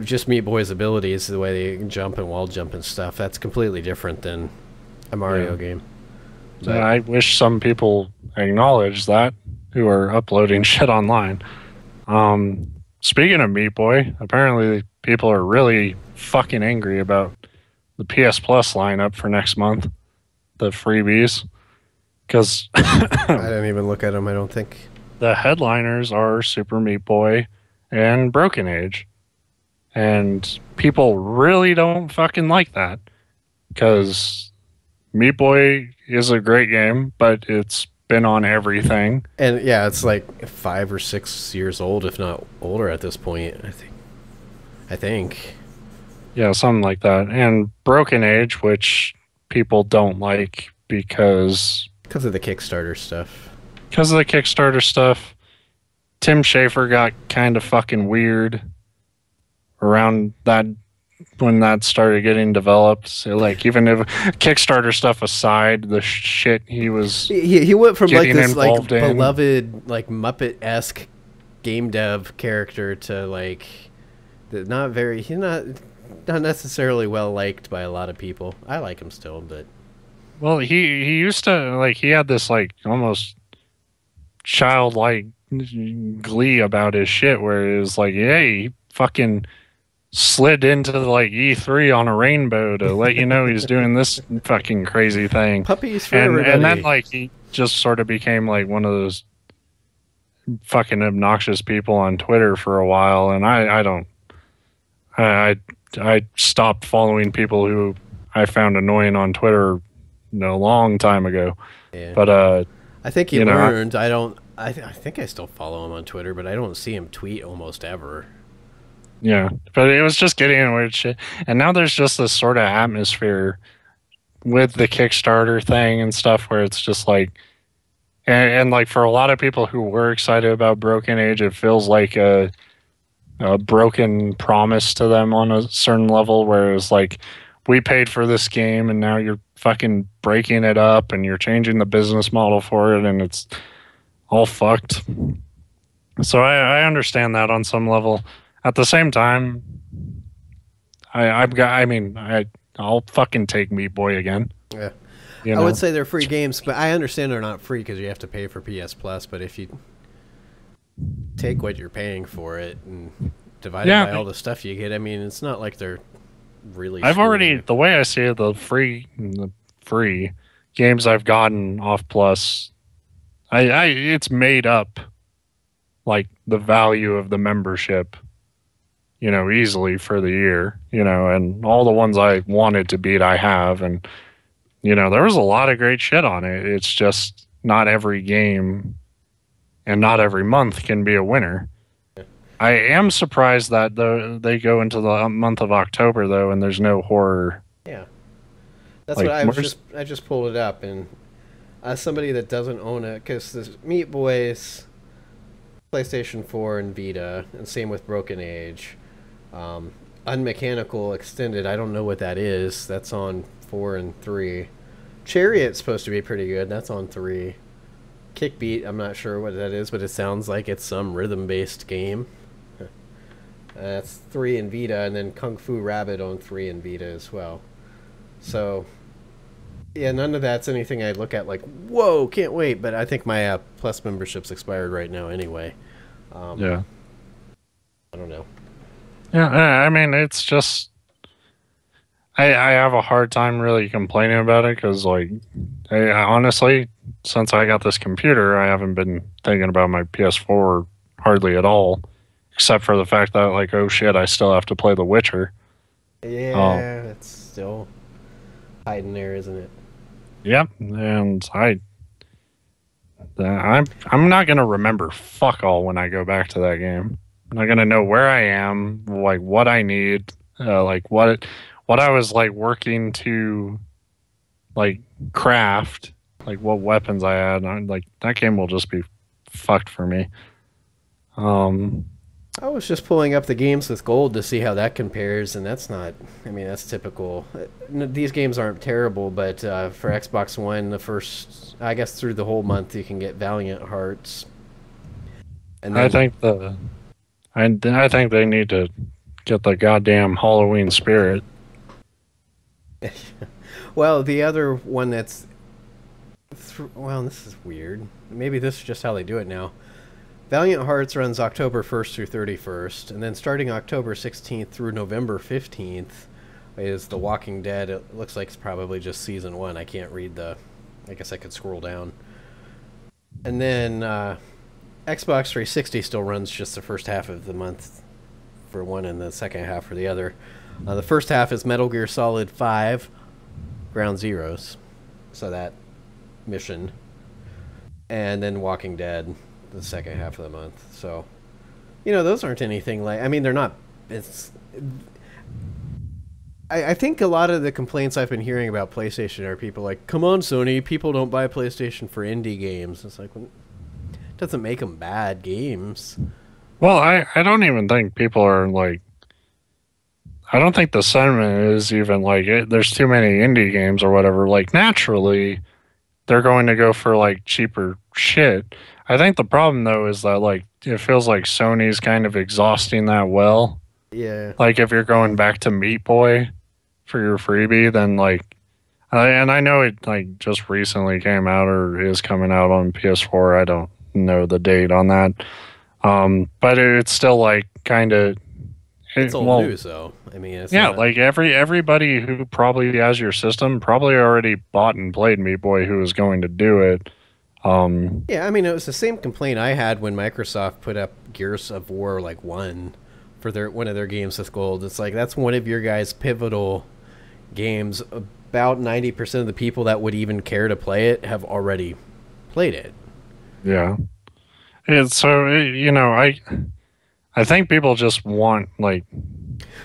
just Meat Boy's abilities, the way they can jump and wall jump and stuff, that's completely different than a Mario game. But I wish some people acknowledge that who are uploading shit online. Speaking of Meat Boy, apparently people are really fucking angry about the PS Plus lineup for next month, the freebies, because I didn't even look at them, I don't think. the headliners are Super Meat Boy and Broken Age. And people really don't fucking like that because Meat Boy is a great game, but it's been on everything. And yeah, it's like 5 or 6 years old, if not older at this point, I think. Yeah, something like that. And Broken Age, which people don't like because of the Kickstarter stuff. Because of the Kickstarter stuff, Tim Schafer got kind of fucking weird around that when that started getting developed. So like even if Kickstarter stuff aside, the shit he was he went from like this like involved in. beloved like Muppet-esque game dev character to like he's not necessarily well liked by a lot of people. I like him still, but well, he used to like he had this like almost childlike glee about his shit where it was like, hey, he fucking slid into like E3 on a rainbow to let you know he's doing this fucking crazy thing. Puppies for everybody. And then like he just sort of became like one of those fucking obnoxious people on Twitter for a while, and I stopped following people who I found annoying on Twitter a long time ago. Yeah. But I think he learned. I think I still follow him on Twitter, but I don't see him tweet almost ever. Yeah, but it was just getting in weird shit. And now there's just this sort of atmosphere with the Kickstarter thing and stuff where it's just like, and like for a lot of people who were excited about Broken Age, it feels like a broken promise to them on a certain level where it's like, we paid for this game and now you're fucking breaking it up and you're changing the business model for it and it's all fucked. So I understand that on some level. At the same time, I'll fucking take Meat Boy again. Yeah. You I know? would say they're free games, but I understand they're not free because you have to pay for PS Plus. But if you take what you're paying for it and divide it by all the stuff you get, I mean, it's not like they're really. The way I see it, the free games I've gotten off Plus, it's made up like the value of the membership, easily for the year, and all the ones I wanted to beat, I have. And, there was a lot of great shit on it. It's just not every game and not every month can be a winner. I am surprised that they go into the month of October, though, and there's no horror. Yeah. That's like, what I just pulled it up. And as somebody that doesn't own it, because the Meat Boys, PlayStation 4 and Vita, and same with Broken Age. Unmechanical Extended, I don't know what that is. That's on 4 and 3. Chariot's supposed to be pretty good. That's on 3. Kickbeat, I'm not sure what that is, but it sounds like it's some rhythm-based game. That's 3 in Vita, and then Kung Fu Rabbit on 3 in Vita as well. So, yeah, none of that's anything I look at like, whoa, can't wait. But I think my Plus membership's expired right now anyway. Yeah. I don't know. Yeah, I mean, it's just I have a hard time really complaining about it because, like, I honestly, since I got this computer, I haven't been thinking about my PS4 hardly at all, except for the fact that, like, oh shit, I still have to play The Witcher. Oh, Yeah, it's still hiding there, isn't it? yep, and I'm not gonna remember fuck all when I go back to that game. I'm not gonna know where I am, like what I need, like what I was like working to like craft, like what weapons I had. I'm like that game will just be fucked for me. Um, I was just pulling up the games with gold to see how that compares, and that's not. I mean, that's typical. These games aren't terrible, but for Xbox One, the first, I guess, through the whole month, you can get Valiant Hearts, and I then think I think they need to get the goddamn Halloween spirit. well, the other one that's well, this is weird. Maybe this is just how they do it now. Valiant Hearts runs October 1st through 31st, and then starting October 16th through November 15th is The Walking Dead. It looks like it's probably just season 1. I can't read the... I guess I could scroll down. And then Xbox 360 still runs just the first half of the month for one and the second half for the other. The first half is Metal Gear Solid 5 Ground Zeroes. So that mission. And then Walking Dead the second half of the month. So, you know, those aren't anything like... I mean, they're not... It's... I think a lot of the complaints I've been hearing about PlayStation are people like, come on, Sony, people don't buy PlayStation for indie games. It's like, well, it doesn't make them bad games. Well, I don't even think people are like. I don't think the sentiment is even like there's too many indie games or whatever. Like naturally, they're going to go for like cheaper shit. I think the problem though is that like it feels like Sony's kind of exhausting that well. Yeah. Like if you're going back to Meat Boy for your freebie, then like, and I know it like just recently came out or is coming out on PS4. I don't know the date on that. But it's still like kind of It's old well, news, though. I mean, it's yeah, not... like everybody who probably has your system probably already bought and played Meat Boy who is going to do it. Yeah, I mean, it was the same complaint I had when Microsoft put up Gears of War, like, 1 for one of their games with gold. It's like, that's one of your guys' pivotal games. About 90% of the people that would even care to play it have already played it. Yeah. It's so, you know, I think people just want, like...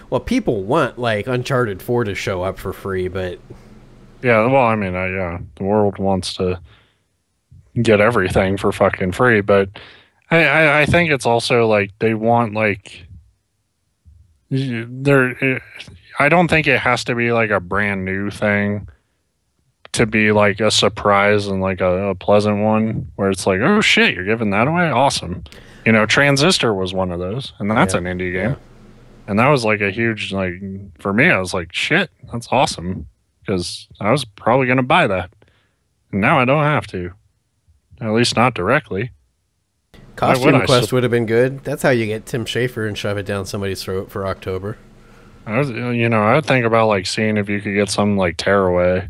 Well, people want, like, Uncharted 4 to show up for free, but... Yeah, well, I mean, yeah, the world wants to get everything for fucking free, but I think it's also, like, they want, like... I don't think it has to be, like, a brand new thing to be, like, a surprise and, like, a pleasant one, where it's like, oh, shit, you're giving that away? Awesome. You know, Transistor was one of those, and that's an indie game. Yeah. And that was like a huge, like, for me, I was like, shit, that's awesome. Because I was probably going to buy that. And now I don't have to. At least not directly. Costume Quest would have been good. That's how you get Tim Schafer and shove it down somebody's throat for October. I would think about, like, seeing if you could get some, like, Tearaway.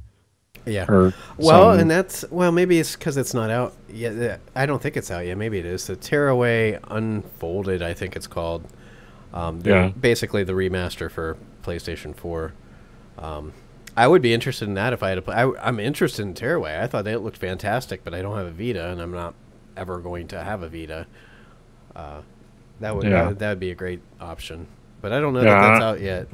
Yeah. Or well, and that's... Well, maybe it's because it's not out yet. I don't think it's out yet. Maybe it is. The Tearaway Unfolded, I think it's called. Basically the remaster for PlayStation 4. I would be interested in that if I had to play. I'm interested in Tearaway. I thought it looked fantastic, but I don't have a Vita, and I'm not ever going to have a Vita. That would be a great option. But I don't know that that's out yet.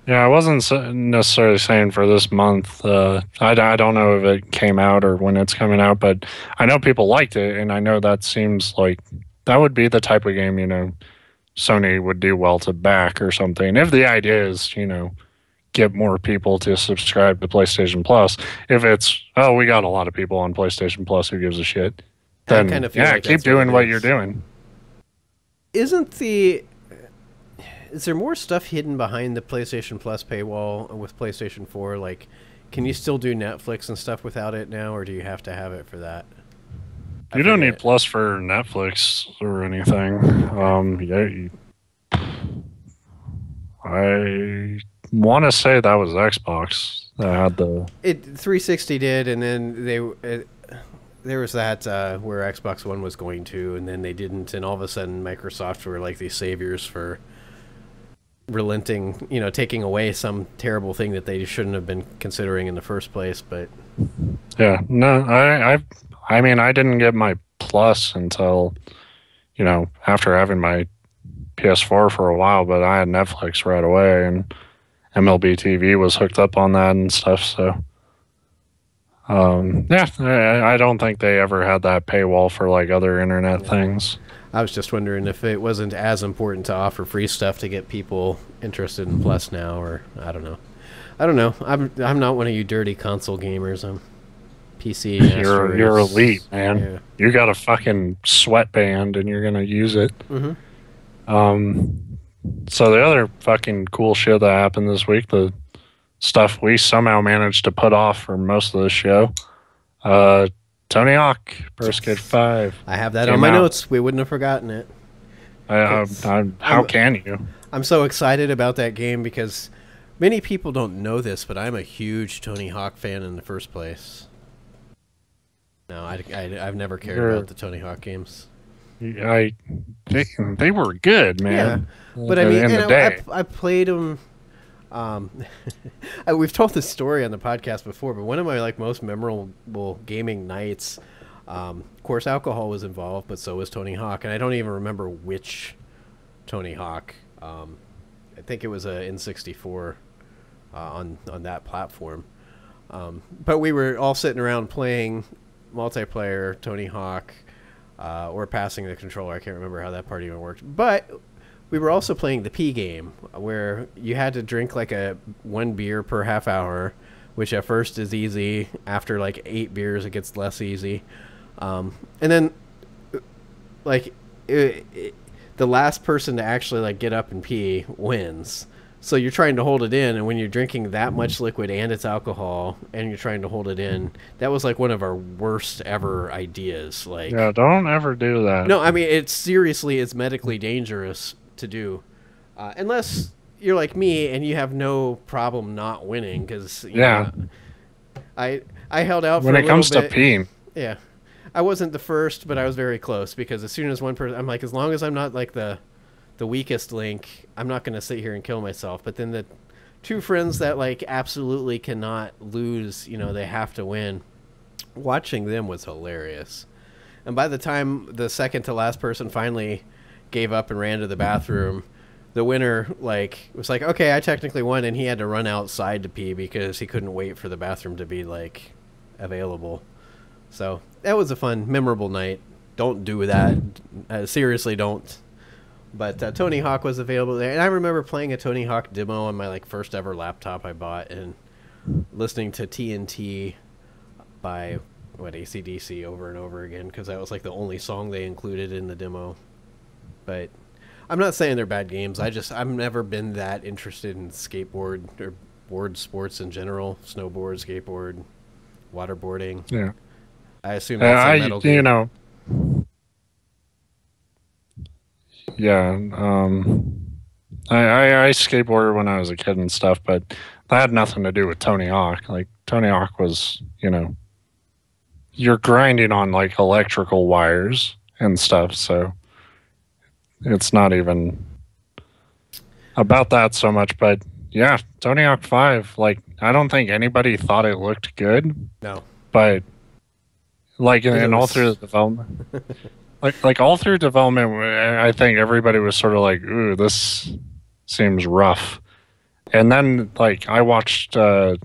Yeah, I wasn't necessarily saying for this month. I don't know if it came out or when it's coming out, but I know people liked it, and I know that seems like that would be the type of game, you know, Sony would do well to back or something. If the idea is, you know, get more people to subscribe to PlayStation Plus. If it's, oh, we got a lot of people on PlayStation Plus, who gives a shit? Then, kind of feel like keep doing what you're doing. Is there more stuff hidden behind the PlayStation Plus paywall with PlayStation 4? Like, Can you still do Netflix and stuff without it now, or do you have to have it for that? You don't need Plus for Netflix or anything. I want to say that was Xbox that had the. 360 did, and then there was that where Xbox One was going to, and then they didn't, and all of a sudden Microsoft were like these saviors for relenting, taking away some terrible thing that they shouldn't have been considering in the first place. But yeah, no, I mean, I didn't get my Plus until, after having my PS4 for a while, but I had Netflix right away, and MLB TV was hooked up on that and stuff. So, yeah, I don't think they ever had that paywall for like other internet things. I was just wondering if it wasn't as important to offer free stuff to get people interested in Plus now, or I don't know. I'm not one of you dirty console gamers. I'm PC. You're elite, man. Yeah. You got a fucking sweatband and you're gonna use it. Mm-hmm. So the other fucking cool shit that happened this week, the stuff we somehow managed to put off for most of the show. Tony Hawk Pro Skater 5. I have that on my notes. We wouldn't have forgotten it. How can you? I'm so excited about that game because many people don't know this, but I'm a huge Tony Hawk fan in the first place. No, I've never cared about the Tony Hawk games. They were good, man. Yeah, but I mean, I played them. We've told this story on the podcast before, but one of my most memorable gaming nights, of course, alcohol was involved, but so was Tony Hawk, and I don't even remember which Tony Hawk. I think it was a N64 on that platform. But we were all sitting around playing multiplayer Tony Hawk, or passing the controller. I can't remember how that part even worked, but we were also playing the P game, where you had to drink like one beer per half hour, which at first is easy. After like 8 beers, it gets less easy. And then the last person to actually get up and pee wins. So you're trying to hold it in, and when you're drinking that much liquid and it's alcohol, and you're trying to hold it in, that was one of our worst ever ideas. Yeah, don't ever do that. No, I mean, it's medically dangerous to do, unless you're like me and you have no problem not winning. Because I held out when for it comes to peeing. Yeah, I wasn't the first, but I was very close, because as soon as one person, I'm like, as long as I'm not the weakest link, I'm not going to sit here and kill myself. But then the two friends that absolutely cannot lose, they have to win. Watching them was hilarious. And by the time the second to last person finally gave up and ran to the bathroom, the winner was like, okay, I technically won, and he had to run outside to pee because he couldn't wait for the bathroom to be available. So that was a fun, memorable night. Don't do that. Seriously, don't. But Tony Hawk was available there, and I remember playing a Tony Hawk demo on my first ever laptop I bought, and listening to TNT by AC/DC over and over again, because that was the only song they included in the demo. But I'm not saying they're bad games. I've never been that interested in skateboard or board sports in general. Snowboard, skateboard, waterboarding. Yeah. I assume that's a metal game. Yeah, I skateboarded when I was a kid and stuff, but that had nothing to do with Tony Hawk. Tony Hawk was, you're grinding on electrical wires and stuff, so it's not even about that so much. But yeah, Tony Hawk 5, I don't think anybody thought it looked good. No. But in all through the development. All through development, I think everybody was sort of ooh, this seems rough. And then, I watched the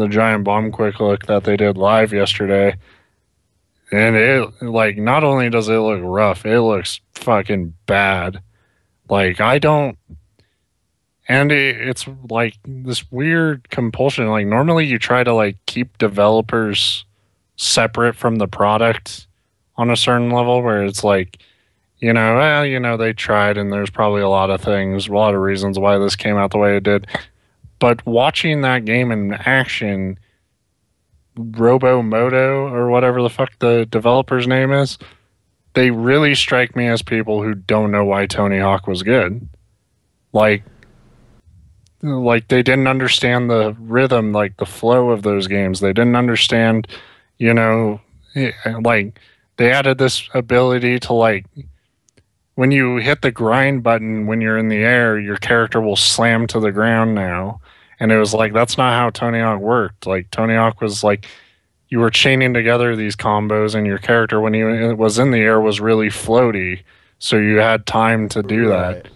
Giant Bomb Quick Look that they did live yesterday, and it, not only does it look rough, it looks fucking bad. I don't... And it's, this weird compulsion. Normally you try to, keep developers separate from the product on a certain level, where it's they tried, and there's probably a lot of reasons why this came out the way it did. But watching that game in action, Robomoto or whatever the fuck the developer's name is, they really strike me as people who don't know why Tony Hawk was good. Like, they didn't understand the rhythm, like the flow of those games. They didn't understand, you know, like they added this ability to like when you hit the grind button when you're in the air, your character will slam to the ground now. And it was like that's not how Tony Hawk worked. Like Tony Hawk was like you were chaining together these combos, and your character when he was in the air was really floaty, so you had time to do Right. that.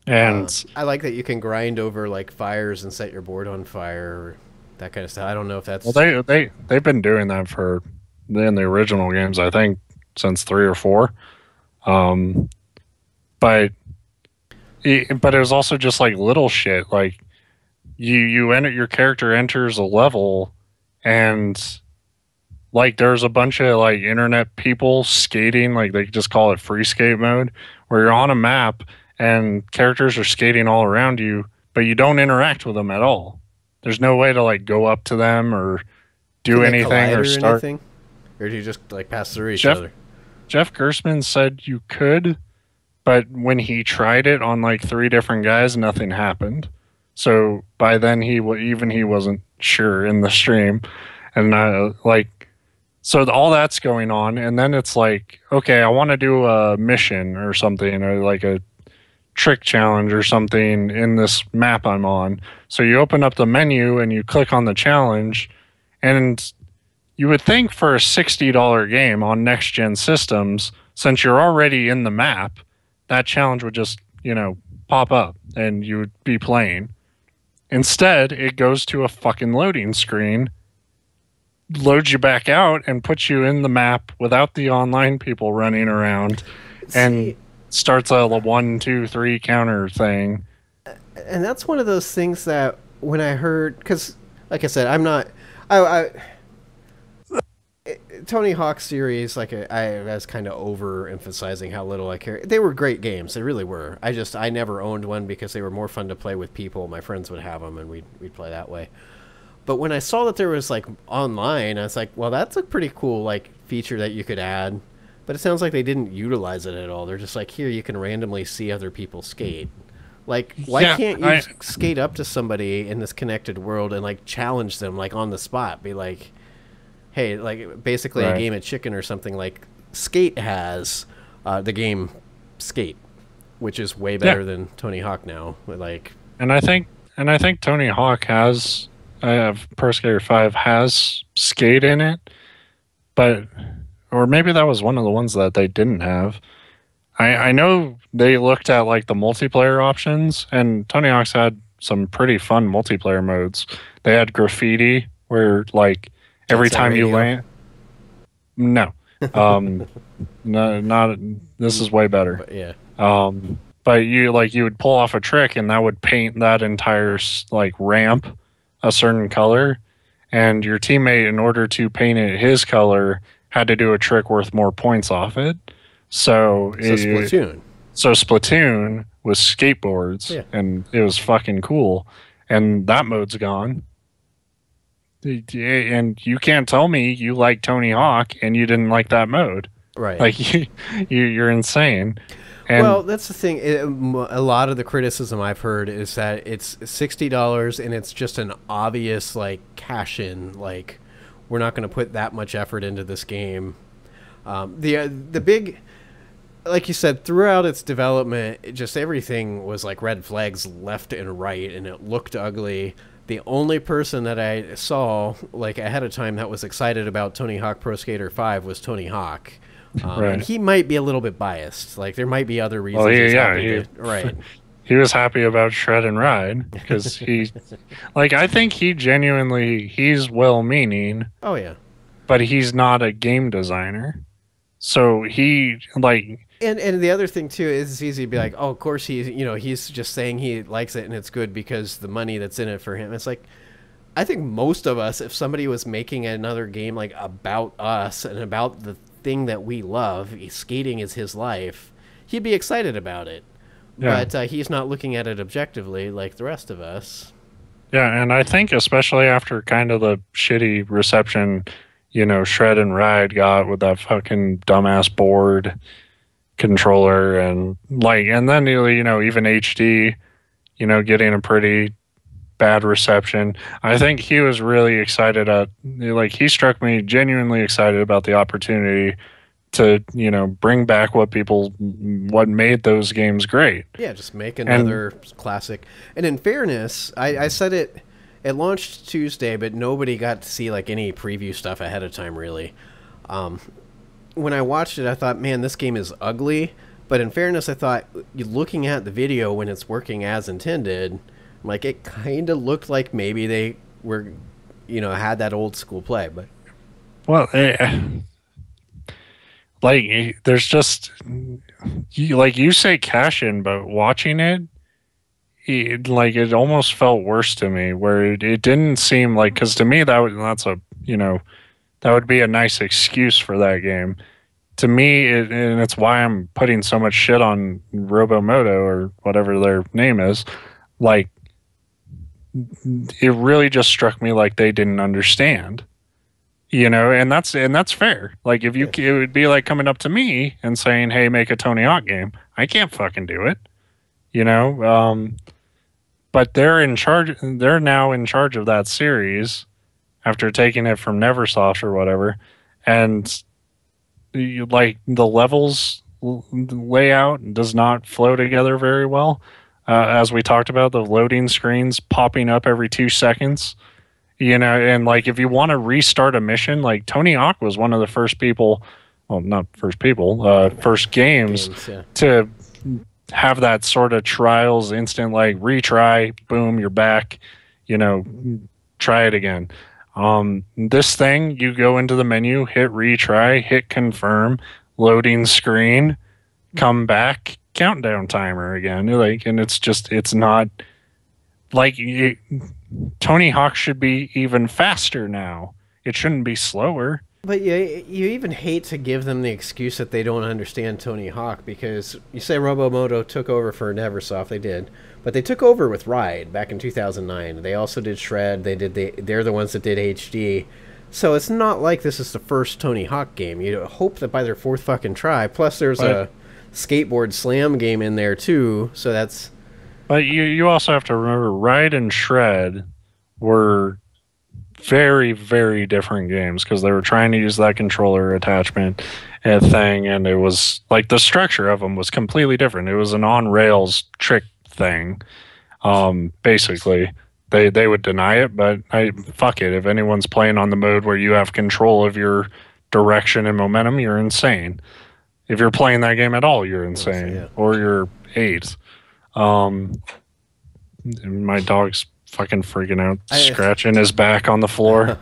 And I like that you can grind over like fires and set your board on fire, or that kind of stuff. I don't know if that's well, they've been doing that for in the original games, I think, since 3 or 4. Um, but but it was also just like little shit. Like you enter your character enters a level, and like there's a bunch of like internet people skating. Like they just call it free skate mode, where you're on a map and characters are skating all around you, but you don't interact with them at all. There's no way to like go up to them or can do they anything collide or or start. anything, or do you just like pass through each Jeff other? Jeff Gersman said you could, but when he tried it on like 3 different guys, nothing happened. So by then even he wasn't sure in the stream, and like so all that's going on, and then it's like okay, I want to do a mission or something, or like a trick challenge or something in this map I'm on. So you open up the menu and you click on the challenge, and you would think for a $60 game on next gen systems, since you're already in the map, that challenge would just, pop up and you would be playing. Instead, it goes to a fucking loading screen, loads you back out, and puts you in the map without the online people running around, and See, starts a 1, 2, 3 counter thing. and that's one of those things that when I heard, because like I said, I'm not, I Tony Hawk series, like I was kind of overemphasizing how little I care. They were great games, they really were. I never owned one because they were more fun to play with people. My friends would have them, and we'd play that way. But when I saw that there was like online, I was like, well, that's a pretty cool like feature that you could add. But it sounds like they didn't utilize it at all. They're just like, here, you can randomly see other people skate. Like, why Yeah, can't you skate up to somebody in this connected world and like challenge them like on the spot? Be like, hey, like basically a Right. game of chicken or something. Like Skate has the game Skate, which is way better than Tony Hawk now. Like, And I think Tony Hawk has Pro Skater 5 has skate in it, but or maybe that was one of the ones that they didn't have. I know they looked at like the multiplayer options, and Tony Hawk's had some pretty fun multiplayer modes. They had graffiti where like every Jet Set time you Radio. land. No, um, no, not this is way better. but yeah, But you would pull off a trick, and that would paint that entire like ramp a certain color, and your teammate, in order to paint it his color, had to do a trick worth more points off it. So so Splatoon. so Splatoon was skateboards, Yeah. and it was fucking cool. And that mode's gone. And you can't tell me you like Tony Hawk and you didn't like that mode. Right. Like you're insane. And Well, that's the thing. A lot of the criticism I've heard is that it's $60 and it's just an obvious like cash in. Like, we're not going to put that much effort into this game. The big, like you said, throughout its development, just everything was like red flags left and right, and it looked ugly. The only person that I saw like ahead of time that was excited about Tony Hawk Pro Skater 5 was Tony Hawk. Right. And he might be a little bit biased. Like, there might be other reasons. Well, he's yeah, happy right. he was happy about Shred and Ride because I think he's well meaning, Oh yeah. but he's not a game designer. So he like And the other thing too is it's easy to be like, oh, of course he's just saying he likes it and it's good because the money that's in it for him. It's like, I think most of us, if somebody was making another game like about us and about the thing that we love, skating is his life, he'd be excited about it. Yeah. But he's not looking at it objectively like the rest of us. Yeah, and I think especially after kind of the shitty reception, Shred and Ride got with that fucking dumbass board controller and and then even HD, getting a pretty bad reception. I think he was really excited he struck me genuinely excited about the opportunity to, bring back what made those games great. Yeah, just make And another classic. And in fairness, I said it launched Tuesday, but nobody got to see like any preview stuff ahead of time really. When I watched it, I thought, man, this game is ugly. But in fairness, I thought, looking at the video when it's working as intended, like it kind of looked like maybe they were, had that old school play. But well, there's just you say cash in, but watching it almost felt worse to me. Where it didn't seem like, because to me that would be a nice excuse for that game. To me, and it's why I'm putting so much shit on Robomoto or whatever their name is. Like, it really just struck me like they didn't understand, and that's fair. Like, if it would be like coming up to me and saying, "Hey, make a Tony Hawk game." I can't fucking do it, you know. But they're in charge. They're now in charge of that series after taking it from Neversoft or whatever, and the levels layout does not flow together very well. As we talked about, the loading screens popping up every 2 seconds, and if you want to restart a mission, like Tony Hawk was one of the first people, well, not first people, first games yeah. to have that sort of trials instant, retry, boom, you're back, try it again. This thing, you go into the menu, hit retry, hit confirm, loading screen, come back, countdown timer again. And it's not Tony Hawk should be even faster now. It shouldn't be slower. But you even hate to give them the excuse that they don't understand Tony Hawk, because you say Robomoto took over for Neversoft, they did, but they took over with Ride back in 2009. They also did Shred. They're the ones that did HD. So it's not like this is the first Tony Hawk game. You hope that by their fourth fucking try. Plus, there's a skateboard slam game in there too. So that's. But you also have to remember, Ride and Shred were very, very different games because they were trying to use that controller attachment thing, and it was the structure of them was completely different. It was an on rails trick thing. Basically, they would deny it, but fuck it. If anyone's playing on the mode where you have control of your direction and momentum, you're insane. If you're playing that game at all, you're insane, yeah. or you're 8. My dog's fucking freaking out, scratching his back on the floor.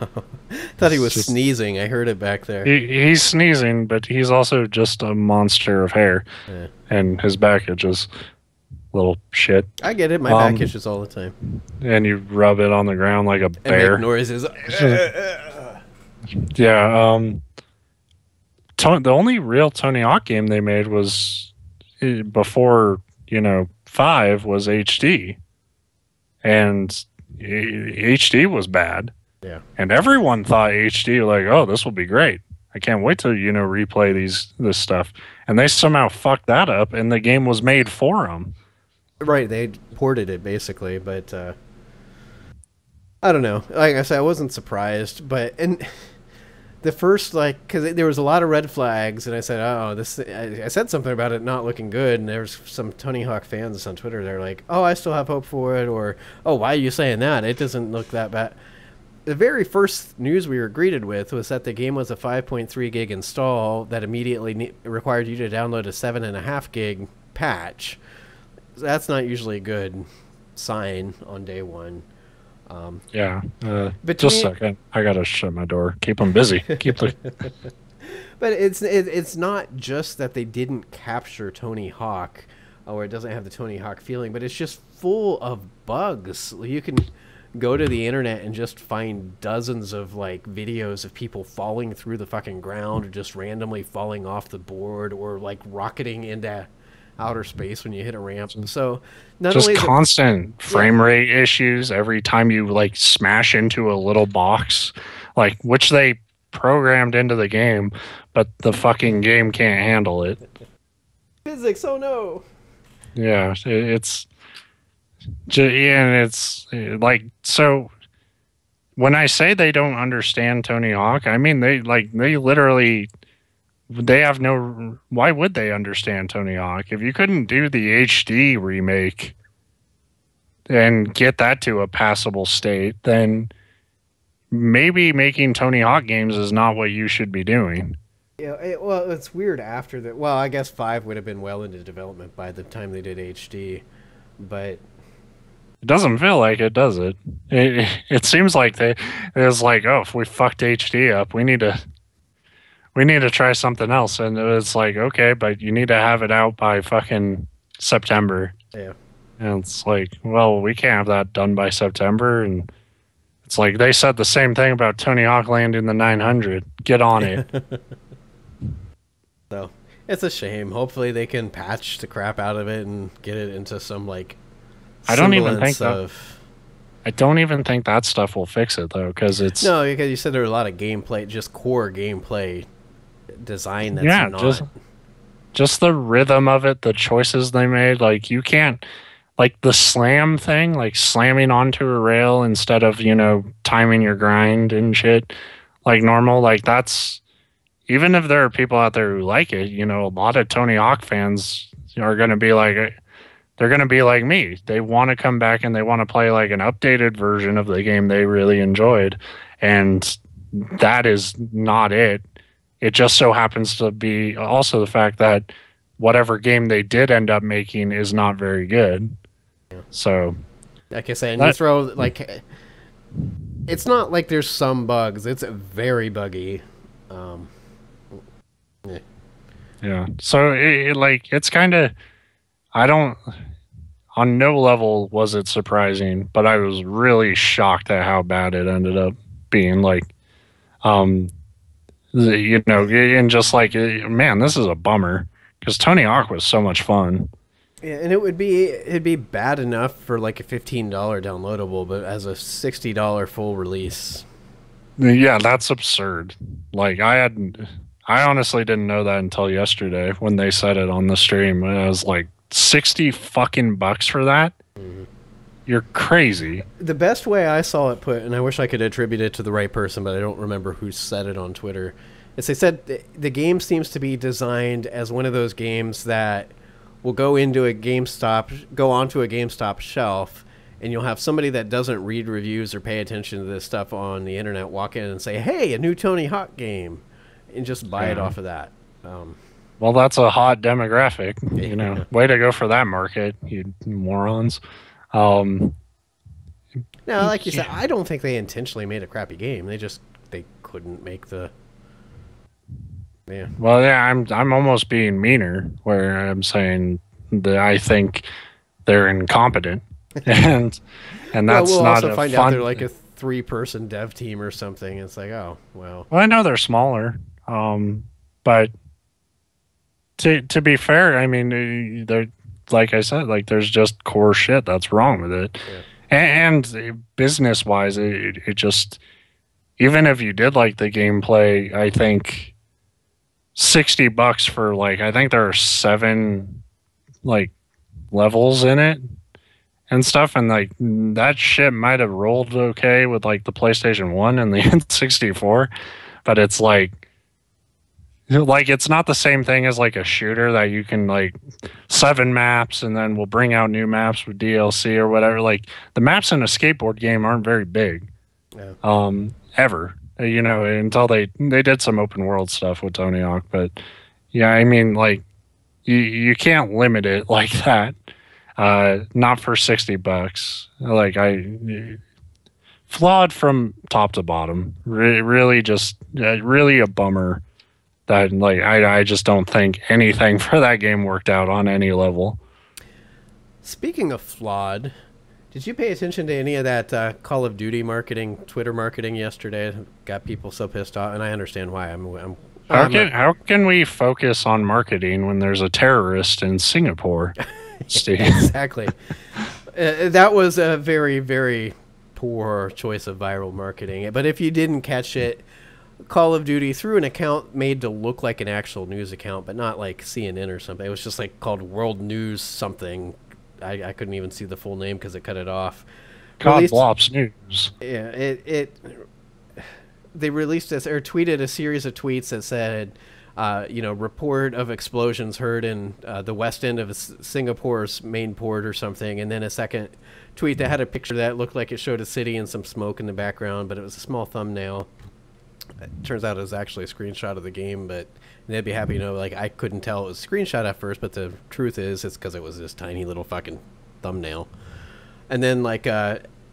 Thought he was sneezing. I heard it back there. He's sneezing, but he's also just a monster of hair, and his back itches. Little shit. I get it. My back itches all the time. And you rub it on the ground like a bear. And make noises. Yeah. The only real Tony Hawk game they made was before 5 was HD. And HD was bad. Yeah. And everyone thought HD, oh, this will be great. I can't wait to, replay this stuff. And they somehow fucked that up, and the game was made for them. Right, they ported it basically, but I don't know. Like I said, I wasn't surprised, and the first because there was a lot of red flags, and I said, oh, this. I said something about it not looking good, and there was some Tony Hawk fans on Twitter. They're like, oh, I still have hope for it, or oh, why are you saying that? It doesn't look that bad. The very first news we were greeted with was that the game was a 5.3 gig install that immediately required you to download a 7.5 gig patch. That's not usually a good sign on day one. Yeah. But just a second. I gotta shut my door. Keep them busy. But it's not just that they didn't capture Tony Hawk, or it doesn't have the Tony Hawk feeling, but it's just full of bugs. You can go to the internet and just find dozens of videos of people falling through the fucking ground, or just randomly falling off the board, or rocketing into outer space when you hit a ramp. So not Just only is it, constant frame rate issues every time you like smash into a little box, like which they programmed into the game, but the fucking game can't handle it. physics, oh no. Yeah, it's and it's like so. When I say they don't understand Tony Hawk, I mean they literally they have no. Why would they understand Tony Hawk if you couldn't do the HD remake and get that to a passable state? Then maybe making Tony Hawk games is not what you should be doing. Yeah, well, it's weird after that. Well, I guess 5 would have been well into development by the time they did HD, but It doesn't feel like it, does it? It seems like it was like, oh, if we fucked HD up, we need to try something else. And it's like, okay, but you need to have it out by fucking September. yeah. And it's like, well, we can't have that done by September. And it's like they said the same thing about Tony Hawk landing the 900. Get on it. So it's a shame. Hopefully they can patch the crap out of it and get it into some like I don't even think semblance I don't even think that stuff will fix it though, because it's No, because you said there were a lot of gameplay, just core gameplay design that's not. Just the rhythm of it, the choices they made. Like you can't, like the slam thing, like slamming onto a rail instead of timing your grind and shit like normal. Like that's, even if there are people out there who like it, a lot of Tony Hawk fans are going to be like, they're going to be like me. They want to come back and they want to play like an updated version of the game they really enjoyed. And that is not it. It just so happens to be also the fact that whatever game they did end up making is not very good. Yeah. So, like I said, and you throw like, it's not like there's some bugs. It's very buggy. Yeah. So it's kind of, I don't, on no level was it surprising, but I was really shocked at how bad it ended up being. Like, and just like, man, this is a bummer because Tony Hawk was so much fun. Yeah, and it'd be bad enough for like a $15 downloadable, but as a $60 full release. Yeah, that's absurd. Like I honestly didn't know that until yesterday when they said it on the stream. And I was like, 60 fucking bucks for that? Mm-hmm. You're crazy. The best way I saw it put, and I wish I could attribute it to the right person, but I don't remember who said it on Twitter, is they said the game seems to be designed as one of those games that will go onto a GameStop shelf, and you'll have somebody that doesn't read reviews or pay attention to this stuff on the internet walk in and say, hey, a new Tony Hawk game, and just buy it off of that. Well, that's a hot demographic, Way to go for that market, you morons. Now, like you said, I don't think they intentionally made a crappy game. They couldn't make the. Yeah. Well, yeah, I'm almost being meaner, where I'm saying that I think they're incompetent, and that's we'll not also a find fun. out they're like a 3-person dev team or something. It's like, oh well. Well, I know they're smaller, but. To be fair, I mean, they're like I said, like there's just core shit that's wrong with it, and business wise, it just, even if you did like the gameplay, I think $60 for like, I think there are 7 like levels in it and stuff, and like that shit might have rolled okay with like the PlayStation 1 and the N64, but it's like it's not the same thing as like a shooter that you can like 7 maps and then we'll bring out new maps with DLC or whatever. Like the maps in a skateboard game aren't very big, ever. Until they did some open world stuff with Tony Hawk. But yeah, I mean, like you can't limit it like that. Not for $60. Like flawed from top to bottom. Really, just really a bummer. That like I just don't think anything for that game worked out on any level. Speaking of flawed, did you pay attention to any of that Call of Duty marketing, Twitter marketing yesterday? It got people so pissed off, and I understand why. I'm How can we focus on marketing when there's a terrorist in Singapore, Steve? Exactly. That was a very, very poor choice of viral marketing. But if you didn't catch it, Call of Duty, through an account made to look like an actual news account, but not like CNN or something. It was just like called World News something. I couldn't even see the full name because it cut it off. God Blops News. Yeah, they released this or tweeted a series of tweets that said, report of explosions heard in the west end of Singapore's main port or something, and then a second tweet that had a picture that looked like it showed a city and some smoke in the background, but it was a small thumbnail. It turns out it was actually a screenshot of the game, but they'd be happy to know, like, I couldn't tell it was a screenshot at first, but the truth is it's because it was this tiny little fucking thumbnail. And then, like,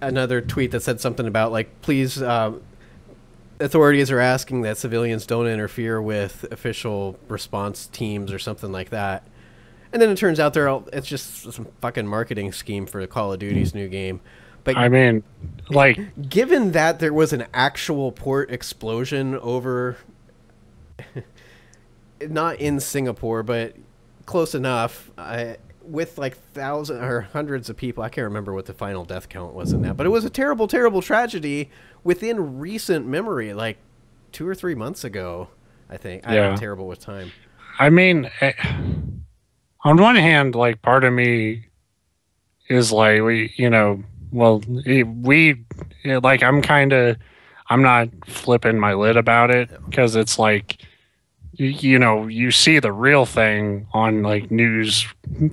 another tweet that said something about, like, please, authorities are asking that civilians don't interfere with official response teams or something like that. And then it turns out it's just some fucking marketing scheme for Call of Duty's new game. But I mean, like, given that there was an actual port explosion over, not in Singapore, but close enough, with like thousands or hundreds of people. I can't remember what the final death count was in that, but it was a terrible, terrible tragedy within recent memory, like 2 or 3 months ago, I think. Yeah. I'm terrible with time. I mean, on one hand, like, part of me is like, I'm not flipping my lid about it, because it's like, you see the real thing on like news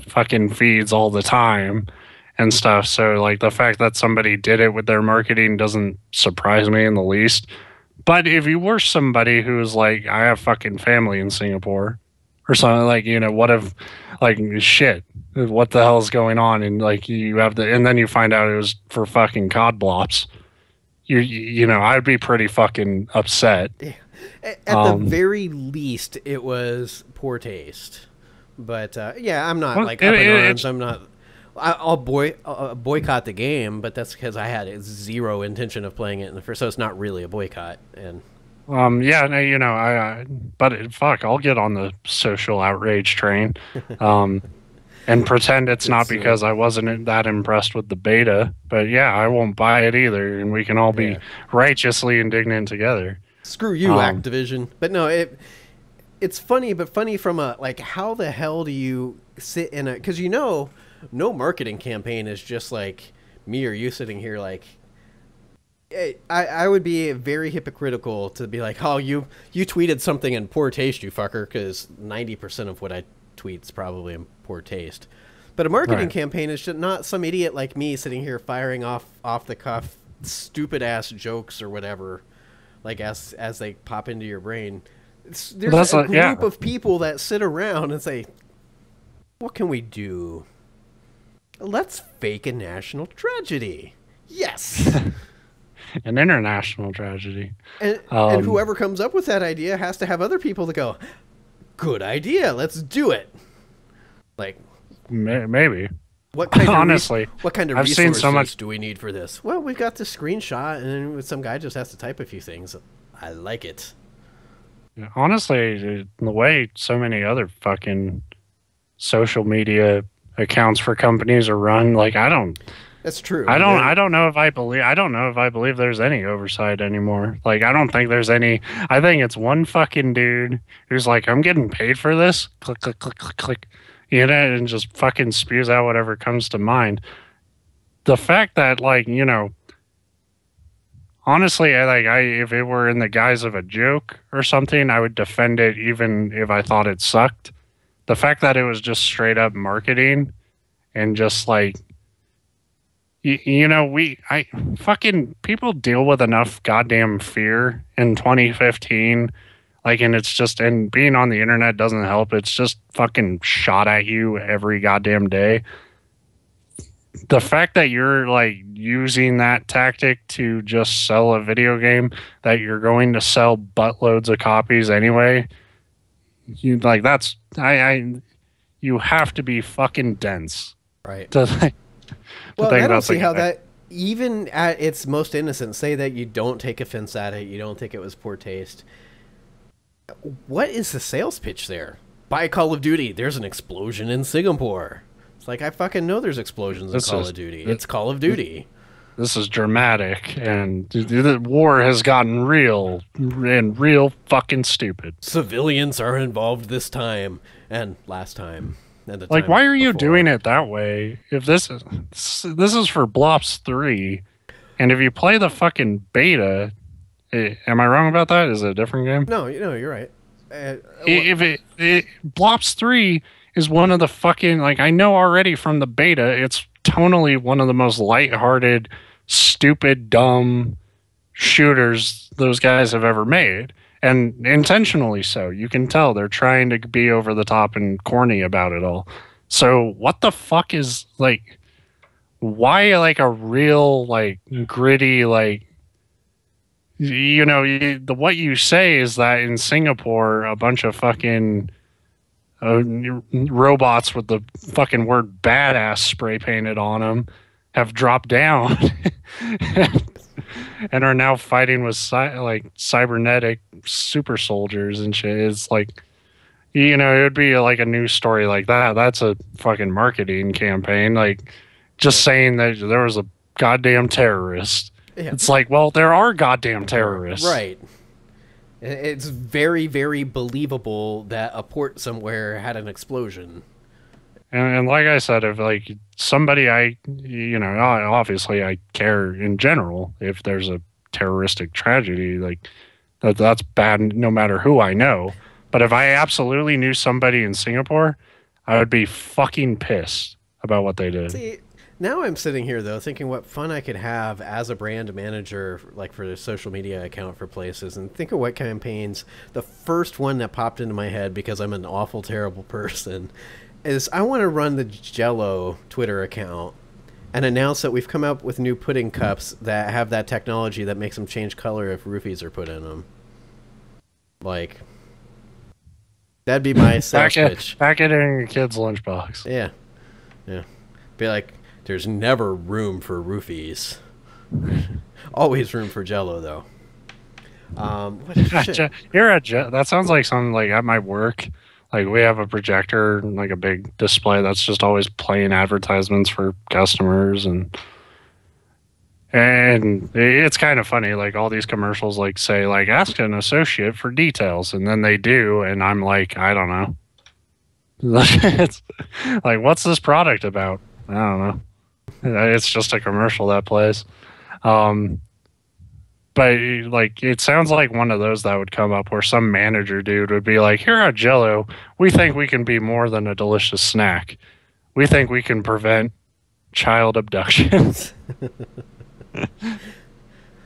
fucking feeds all the time and stuff. So like the fact that somebody did it with their marketing doesn't surprise me in the least. But if you were somebody who was like, I have fucking family in Singapore or something, like, what if, like, shit, what the hell is going on? And like and then you find out it was for fucking cod blops. I'd be pretty fucking upset. Yeah. At the very least, it was poor taste. But I'm not up in arms. I'm not. I'll boycott the game, but that's because I had zero intention of playing it in the first. So it's not really a boycott. And fuck, I'll get on the social outrage train, and pretend it's not because I wasn't that impressed with the beta. But yeah, I won't buy it either, and we can all be righteously indignant together. Screw you, Activision. But no, it's funny, but funny from a, like, how the hell do you sit in a... Because no marketing campaign is just like me or you sitting here like... I would be very hypocritical to be like, oh, you tweeted something in poor taste, you fucker, because 90% of what I tweet's probably in poor taste. But a marketing campaign is just not some idiot like me sitting here firing off the cuff stupid-ass jokes or whatever, like as they pop into your brain. There's a group of people that sit around and say, what can we do? Let's fake a national tragedy. Yes. An international tragedy. And whoever comes up with that idea has to have other people that go, good idea, let's do it. Like, maybe. What kind of honestly, what kind of I've resources seen so much... do we need for this? Well, we've got the screenshot, and then some guy just has to type a few things. I like it. Yeah, honestly, the way so many other fucking social media accounts for companies are run, like, I don't... That's true. I don't know if I believe there's any oversight anymore. Like, I don't think there's any. I think it's one fucking dude who's like, I'm getting paid for this. Click, click, click, click, click. And just fucking spews out whatever comes to mind. The fact that, like, honestly, if it were in the guise of a joke or something, I would defend it even if I thought it sucked. The fact that it was just straight up marketing and just like, fucking people deal with enough goddamn fear in 2015. Like, and it's just, and being on the internet doesn't help. It's just fucking shot at you every goddamn day. The fact that you're like using that tactic to just sell a video game that you're going to sell buttloads of copies anyway, you have to be fucking dense. Right. Well, I don't see how that, even at its most innocent, say that you don't take offense at it, you don't think it was poor taste. What is the sales pitch there? Buy Call of Duty. There's an explosion in Singapore. It's like, I fucking know there's explosions in Call of Duty. It's Call of Duty. This is dramatic, and the war has gotten real and real fucking stupid. Civilians are involved this time and last time. And the Like, time why are you before. doing it that way? If this is for Blops 3, and if you play the fucking beta, am I wrong about that? Is it a different game? No, you're right. If Blops 3 is one of the fucking, like, I know already from the beta, it's tonally one of the most lighthearted, stupid, dumb shooters those guys have ever made. And intentionally so. You can tell they're trying to be over the top and corny about it all. So what the fuck is, like, why, like, a real, like, gritty, like, you know, what you say is that in Singapore, a bunch of fucking robots with the fucking word badass spray painted on them have dropped down and are now fighting with like cybernetic super soldiers and shit. It's like, you know, it would be like a news story like that. That's a fucking marketing campaign. Like, just saying that there was a goddamn terrorist. Yeah. It's like, well, there are goddamn terrorists. Right. It's very, very believable that a port somewhere had an explosion. And like I said, if like somebody you know, obviously I care in general if there's a terroristic tragedy, like that's bad no matter who I know. But if I absolutely knew somebody in Singapore, I would be fucking pissed about what they did. See, now I'm sitting here, though, thinking what fun I could have as a brand manager, like for a social media account for places, and think of what campaigns. The first one that popped into my head, because I'm an awful, terrible person, is I want to run the Jell-O Twitter account and announce that we've come up with new pudding cups that have that technology that makes them change color if roofies are put in them. Like, that'd be my sales pitch. Pack it in your kid's lunchbox. Yeah. Yeah. Be like, there's never room for roofies. Always room for Jell-O, though. That sounds like something like at my work. Like, we have a projector, like a big display that's just always playing advertisements for customers, and it's kind of funny. Like, all these commercials like say like ask an associate for details, and then they do, and I'm like, I don't know. It's like, what's this product about? I don't know. It's just a commercial that plays. But like, it sounds like one of those that would come up where some manager dude would be like, here at Jell-O, we think we can be more than a delicious snack. We think we can prevent child abductions.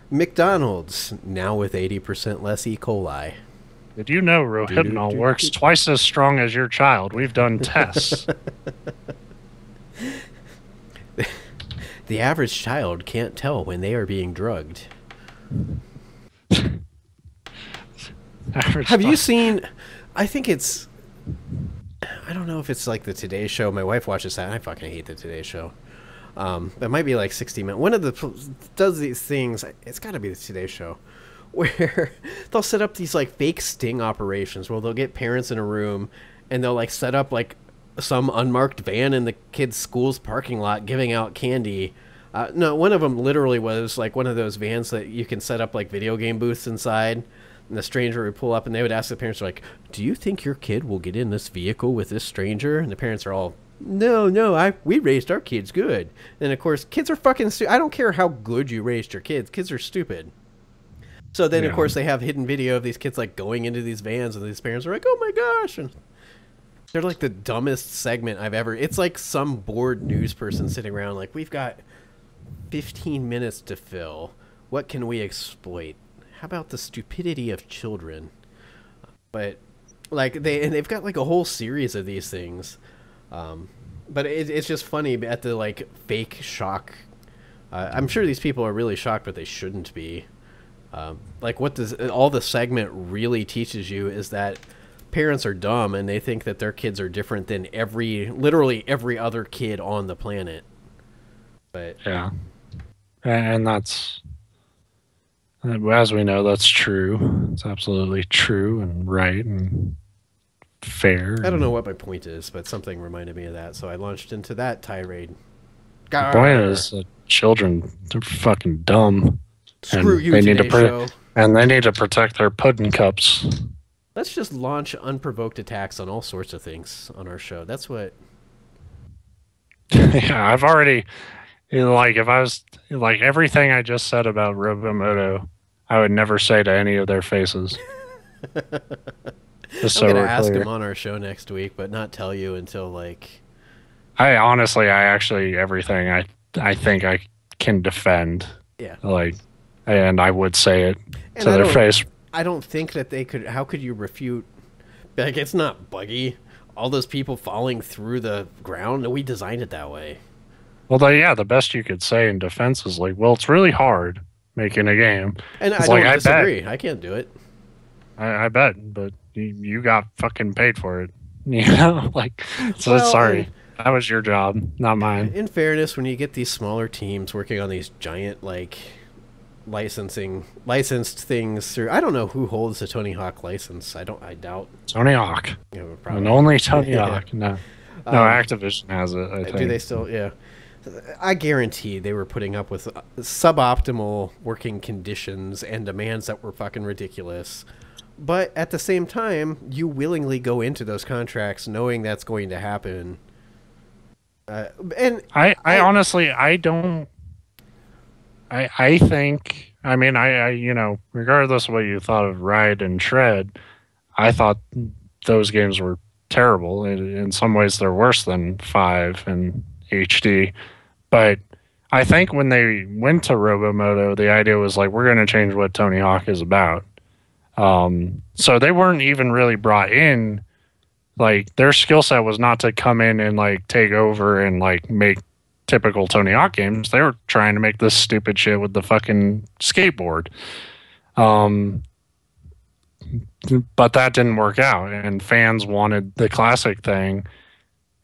McDonald's, now with 80% less E. coli. Did you know Rohypnol works twice as strong as your child? We've done tests. The average child can't tell when they are being drugged. Have you seen, I think it's, I don't know if it's like the Today Show. My wife watches that. I fucking hate the Today Show. It might be like 60 Minutes. One of the does these things. It's got to be the Today Show, where they'll set up these like fake sting operations where they'll get parents in a room and they'll like set up like some unmarked van in the kids' school's parking lot giving out candy. No, one of them literally was like one of those vans that you can set up like video game booths inside, and the stranger would pull up and they would ask the parents, like, do you think your kid will get in this vehicle with this stranger? And the parents are all, no, we raised our kids good. And of course, kids are fucking stupid. I don't care how good you raised your kids. Kids are stupid. So then, of course, they have hidden video of these kids like going into these vans, and these parents are like, oh my gosh. And they're like the dumbest segment I've ever. It's like some bored news person sitting around like, we've got 15 minutes to fill. What can we exploit? How about the stupidity of children? But like they've got like a whole series of these things. But it's just funny at the like fake shock. I'm sure these people are really shocked, but they shouldn't be. Like what does all the segment really teaches you is that parents are dumb and they think that their kids are different than literally every other kid on the planet. But yeah, and that's As we know, that's true. It's absolutely true and right and fair. I don't know And what my point is, but something reminded me of that, so I launched into that tirade. the point Garr! is that children, they're fucking dumb, Screw and you, Today Show. they need to protect their pudding cups. Let's just launch unprovoked attacks on all sorts of things on our show. That's what. Yeah, I've already like if I was like everything I just said about Robomoto, I would never say to any of their faces. Just I'm so gonna we're ask clear. him on our show next week, but not tell you until like. I honestly, I actually everything I think I can defend, Yeah. like, and I would say it And to their face. I don't think that they could. How could you refute? Like, it's not buggy. All those people falling through the ground. We designed it that way. Well, yeah, the best you could say in defense is like, well, it's really hard making a game. And It's I like don't disagree. I can't do it. I bet, but you got fucking paid for it. You know, like, so Well, sorry, that was your job, not mine. in fairness, when you get these smaller teams working on these giant like licensed things through, I don't know who holds the Tony Hawk license. I doubt. Tony Hawk, You know, and probably. only Tony Yeah. Hawk. No, Activision has it. I think. Do they still? Yeah. I guarantee they were putting up with suboptimal working conditions and demands that were fucking ridiculous. But at the same time, you willingly go into those contracts knowing that's going to happen. And I honestly, I don't. I think. I mean, you know, regardless of what you thought of Ride and Tread, I thought those games were terrible. In some ways, they're worse than Five and HD. But I think when they went to Robomoto, the idea was like, we're going to change what Tony Hawk is about. So they weren't even really brought in. Like their skill set was not to come in and like take over and like make typical Tony Hawk games. They were trying to make this stupid shit with the fucking skateboard. Um, but that didn't work out, and fans wanted the classic thing.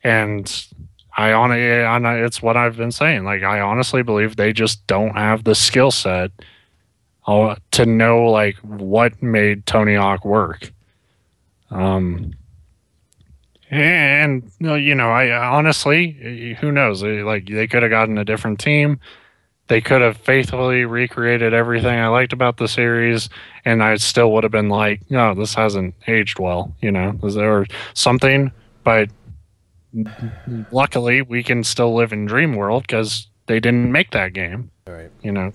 And it's what I've been saying. Like I honestly believe they just don't have the skill set to know like what made Tony Hawk work. And you know, I honestly, who knows? Like they could have gotten a different team. They could have faithfully recreated everything I liked about the series, and I still would have been like, no, this hasn't aged well, you know, or something. But luckily, we can still live in Dream World because they didn't make that game. all right. You know,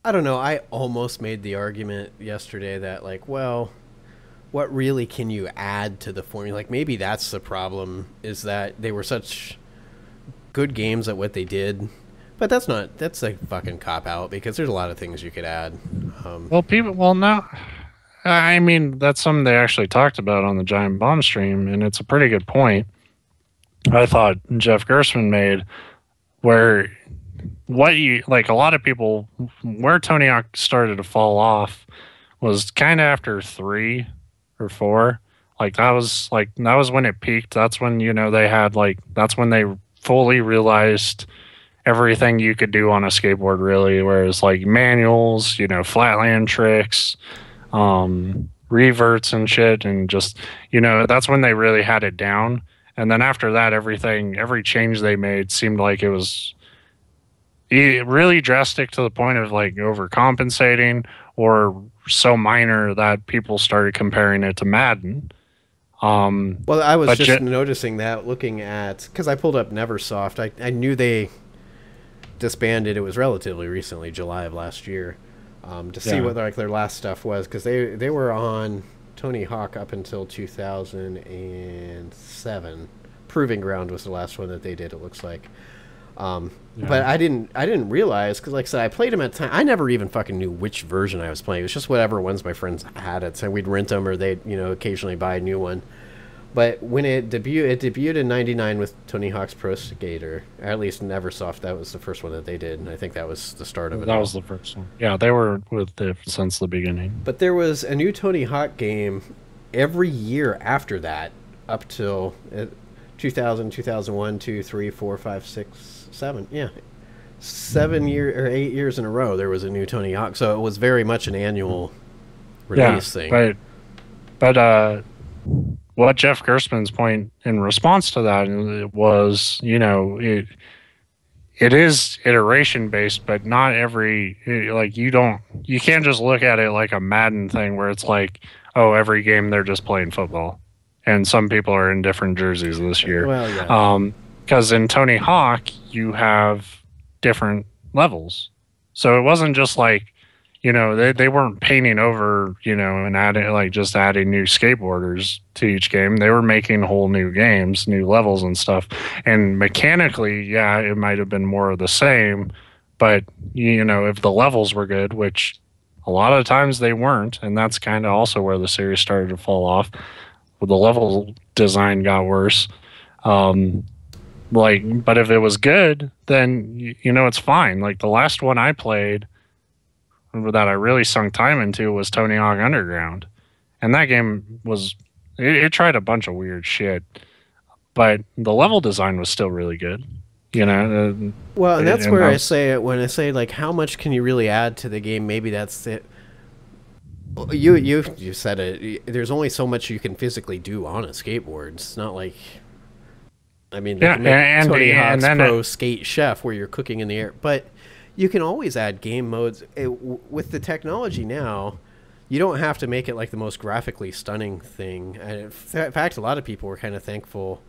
I don't know. I almost made the argument yesterday that like, well, what really can you add to the formula? Like maybe that's the problem, is that they were such good games at what they did. But that's a fucking cop out, because there's a lot of things you could add. well, no. I mean, that's something they actually talked about on the Giant Bomb stream, and it's a pretty good point. I thought Jeff Gersman made, where what you like a lot of people, where Tony Hawk started to fall off was kind of after 3 or 4. That was when it peaked. That's when, you know, that's when they fully realized everything you could do on a skateboard, really, whereas like manuals, you know, flatland tricks, reverts and shit, and just, you know, that's when they really had it down. And then after that, every change they made seemed like it was really drastic to the point of like overcompensating, or so minor that people started comparing it to Madden. Well, I was just noticing that looking at, because I pulled up Neversoft. I knew they disbanded. It was relatively recently, July of last year, to see what like their last stuff was, because they were on Tony Hawk up until 2007. Proving Ground was the last one that they did, it looks like. But I didn't realize, because like I said, I played them at time. I never even fucking knew which version I was playing. It was just whatever ones my friends had it, so we'd rent them, or they'd, you know, occasionally buy a new one. But when it debuted in '99 with Tony Hawk's Pro Skater, or at least Neversoft. That was the first one that they did, and I think that was the start of it. That was the first one. Yeah, they were with it since the beginning. But there was a new Tony Hawk game every year after that, up till 2000, 2001, 2, 3, 4, 5, 6, 7. Yeah. 7 year or 8 years in a row there was a new Tony Hawk, so it was very much an annual Yeah, release thing. but what Jeff Gerstmann's point in response to that was, it is iteration based, but not every like you can't just look at it like a Madden thing where it's like, oh, every game they're just playing football, and some people are in different jerseys this year. Well, yeah. Because in Tony Hawk you have different levels, so it wasn't just like, they weren't painting over, and adding like just adding new skateboarders to each game. They were making whole new games, new levels and stuff. And mechanically, yeah, it might have been more of the same, but if the levels were good, which a lot of times they weren't, and that's kind of also where the series started to fall off. The level design got worse. But if it was good, then it's fine. Like the last one I played that I really sunk time into was Tony Hawk Underground, and that game it tried a bunch of weird shit, but the level design was still really good. Well, and that's where I say it when I say like, how much can you really add to the game? Maybe that's it. You said it. There's only so much you can physically do on a skateboard. It's not like, I mean, they can make Tony Hawk's Pro Skate Chef where you're cooking in the air, but you can always add game modes. With the technology now, you don't have to make it like the most graphically stunning thing. And in fact, a lot of people were kind of thankful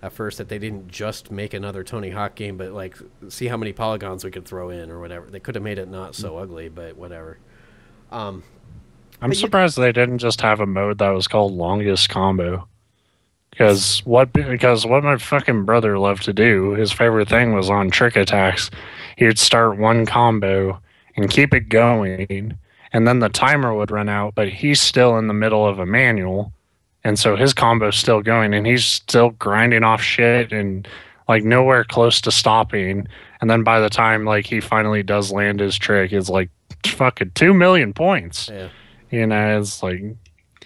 at first that they didn't just make another Tony Hawk game, but like see how many polygons we could throw in or whatever. They could have made it not so ugly, but whatever. I'm surprised they didn't just have a mode that was called Longest Combo. Because what my fucking brother loved to do, his favorite thing was on Trick Attacks. He'd start one combo and keep it going, and then the timer would run out, but he's still in the middle of a manual, and so his combo's still going, and he's still grinding off shit and like nowhere close to stopping. And then by the time like he finally does land his trick, it's like fucking 2 million points. Yeah. It's like,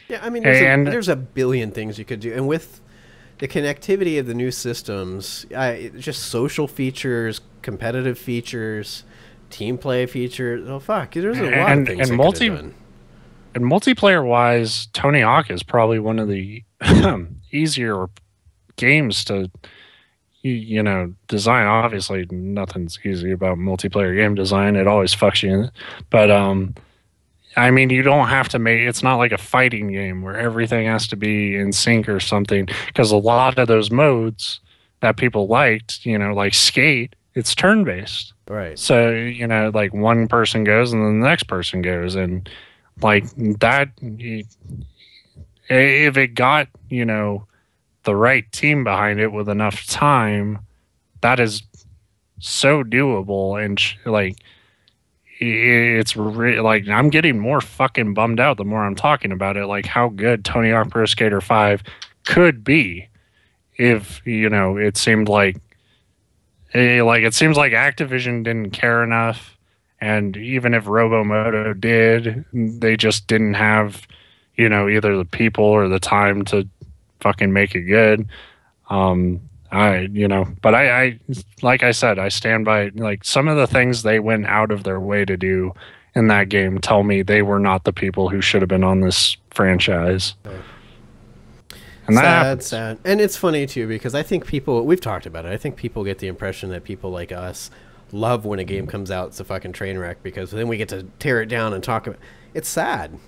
yeah, I mean, there's a billion things you could do, and with the connectivity of the new systems, just social features, competitive features, team play features. Oh fuck, there's a lot of things. And multiplayer wise, Tony Hawk is probably one of the easier games to design. Obviously, nothing's easy about multiplayer game design. It always fucks you in it, but I mean, you don't have to make it's not like a fighting game where everything has to be in sync or something, because a lot of those modes that people liked, like Skate, it's turn-based. Right. So, like one person goes and then the next person goes, and like that, if it got, the right team behind it with enough time, that is so doable. And like, it's like I'm getting more fucking bummed out the more I'm talking about it, like how good Tony Hawk Pro Skater 5 could be if it seemed like it seems like Activision didn't care enough, and even if Robomoto did, they just didn't have either the people or the time to fucking make it good. But I like I said, I stand by like some of the things they went out of their way to do in that game tell me they were not the people who should have been on this franchise. And sad. And it's funny too, because I think we've talked about it. I think people get the impression that people like us love when a game comes out, it's a fucking train wreck, because then we get to tear it down and talk about it. It's sad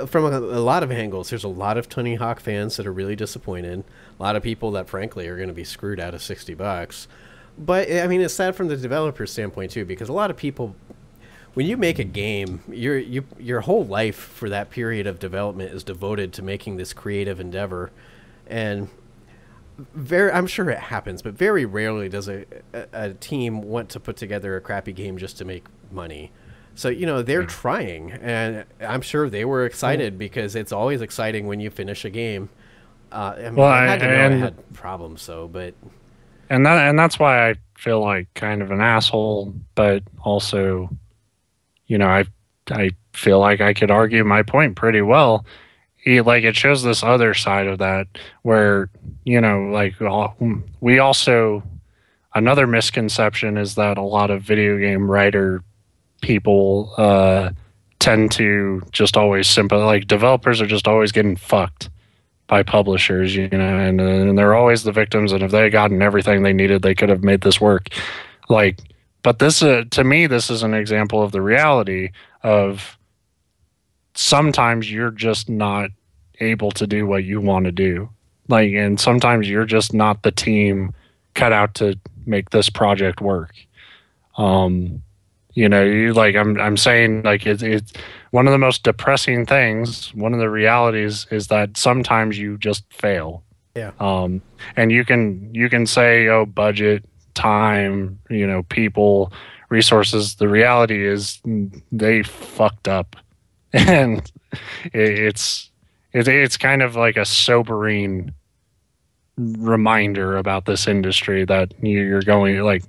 from a lot of angles. There's a lot of Tony Hawk fans that are really disappointed. A lot of people that frankly are going to be screwed out of $60. But I mean, it's sad from the developer's standpoint too, because a lot of people, when you make a game, your whole life for that period of development is devoted to making this creative endeavor, and I'm sure it happens, but very rarely does a team want to put together a crappy game just to make money. So, they're trying, and I'm sure they were excited, because it's always exciting when you finish a game. I mean, I had to know I had problems, but... And that's why I feel like kind of an asshole, but also, I feel like I could argue my point pretty well. Like, it shows this other side of that where, like, we also... another misconception is that a lot of video game writer people tend to just always like developers are just always getting fucked by publishers, and they're always the victims. And if they had gotten everything they needed, they could have made this work. Like, but this to me, this is an example of the reality of sometimes you're just not able to do what you want to do. Like, and sometimes you're just not the team cut out to make this project work. I'm saying, like, it's one of the most depressing things. One of the realities is that sometimes you just fail. Yeah. And you can say, oh, budget, time, people, resources. The reality is they fucked up, and it's kind of like a sobering reminder about this industry that you're going like.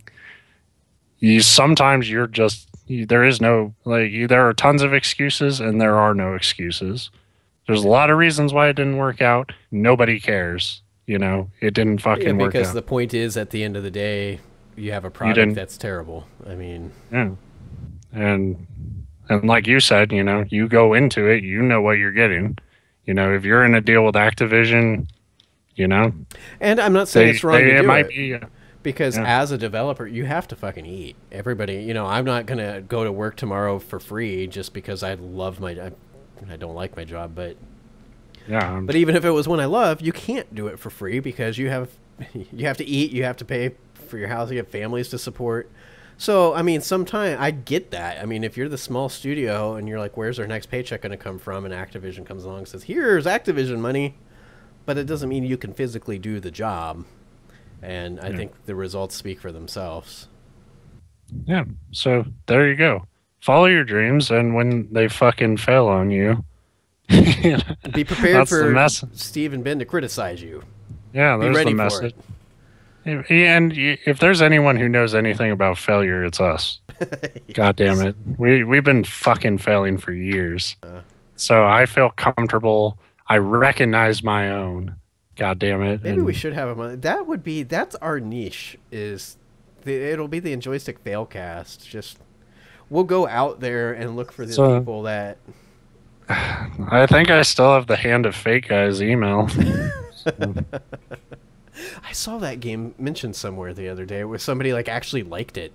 Sometimes you're just there is no there are tons of excuses and there are no excuses. There's a lot of reasons why it didn't work out. Nobody cares. It didn't fucking work out. Because the point is, at the end of the day, you have a product that's terrible. I mean, yeah, and like you said, you go into it, you know what you're getting. If you're in a deal with Activision, and I'm not saying it's wrong to do it. Might be. Because as a developer, you have to fucking eat. Everybody, I'm not going to go to work tomorrow for free just because I love I don't like my job, but yeah. But even if it was one I love, you can't do it for free because you have to eat, you have to pay for your house, you have families to support. So, I mean, sometimes I get that. I mean, if you're the small studio and you're like, where's our next paycheck going to come from? And Activision comes along and says, here's Activision money. But it doesn't mean you can physically do the job. And I think the results speak for themselves. Yeah. So there you go. Follow your dreams, and when they fucking fail on you, be prepared for Steve and Ben to criticize you. Yeah, there's the message. And if there's anyone who knows anything about failure, it's us. Yes. God damn it. We've been fucking failing for years. So I feel comfortable. I recognize my own. God damn it. Maybe we should have him on. That's our niche. It'll be the Njoycast Failcast. We'll go out there and look for the people that. I think I still have the Hand of Fate guy's email. I saw that game mentioned somewhere the other day where somebody actually liked it.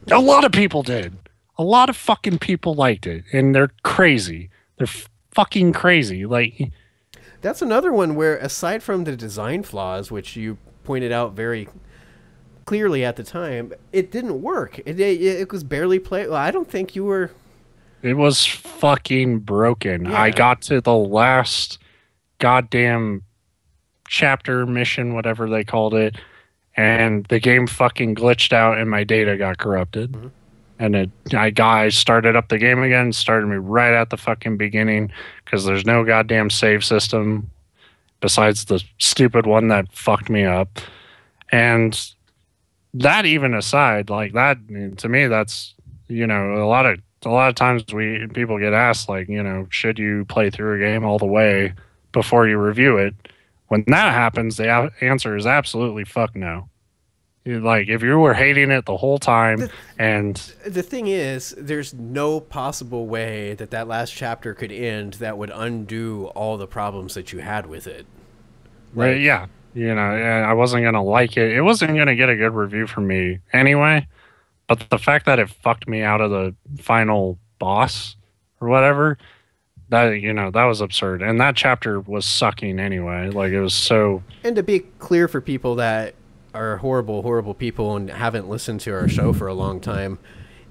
A lot of people did. A lot of fucking people liked it, and they're crazy. They're fucking crazy. That's another one where, aside from the design flaws, which you pointed out very clearly at the time, it didn't work. It was barely playable. I don't think you were... It was fucking broken. Yeah. I got to the last goddamn chapter, mission, whatever they called it, and the game fucking glitched out and my data got corrupted. Mm-hmm. And I started up the game again, started me right at the fucking beginning because there's no goddamn save system besides the stupid one that fucked me up. And that even aside, that to me, that's, a lot of times people get asked, should you play through a game all the way before you review it? When that happens, the answer is absolutely fuck no. If you were hating it the whole time, and the thing is, there's no possible way that last chapter could end that would undo all the problems that you had with it. Right? Yeah, I wasn't gonna like it. It wasn't gonna get a good review from me anyway. But the fact that it fucked me out of the final boss or whatever, that was absurd. And that chapter was sucking anyway. It was so. And to be clear for people that are horrible, horrible people and haven't listened to our show for a long time,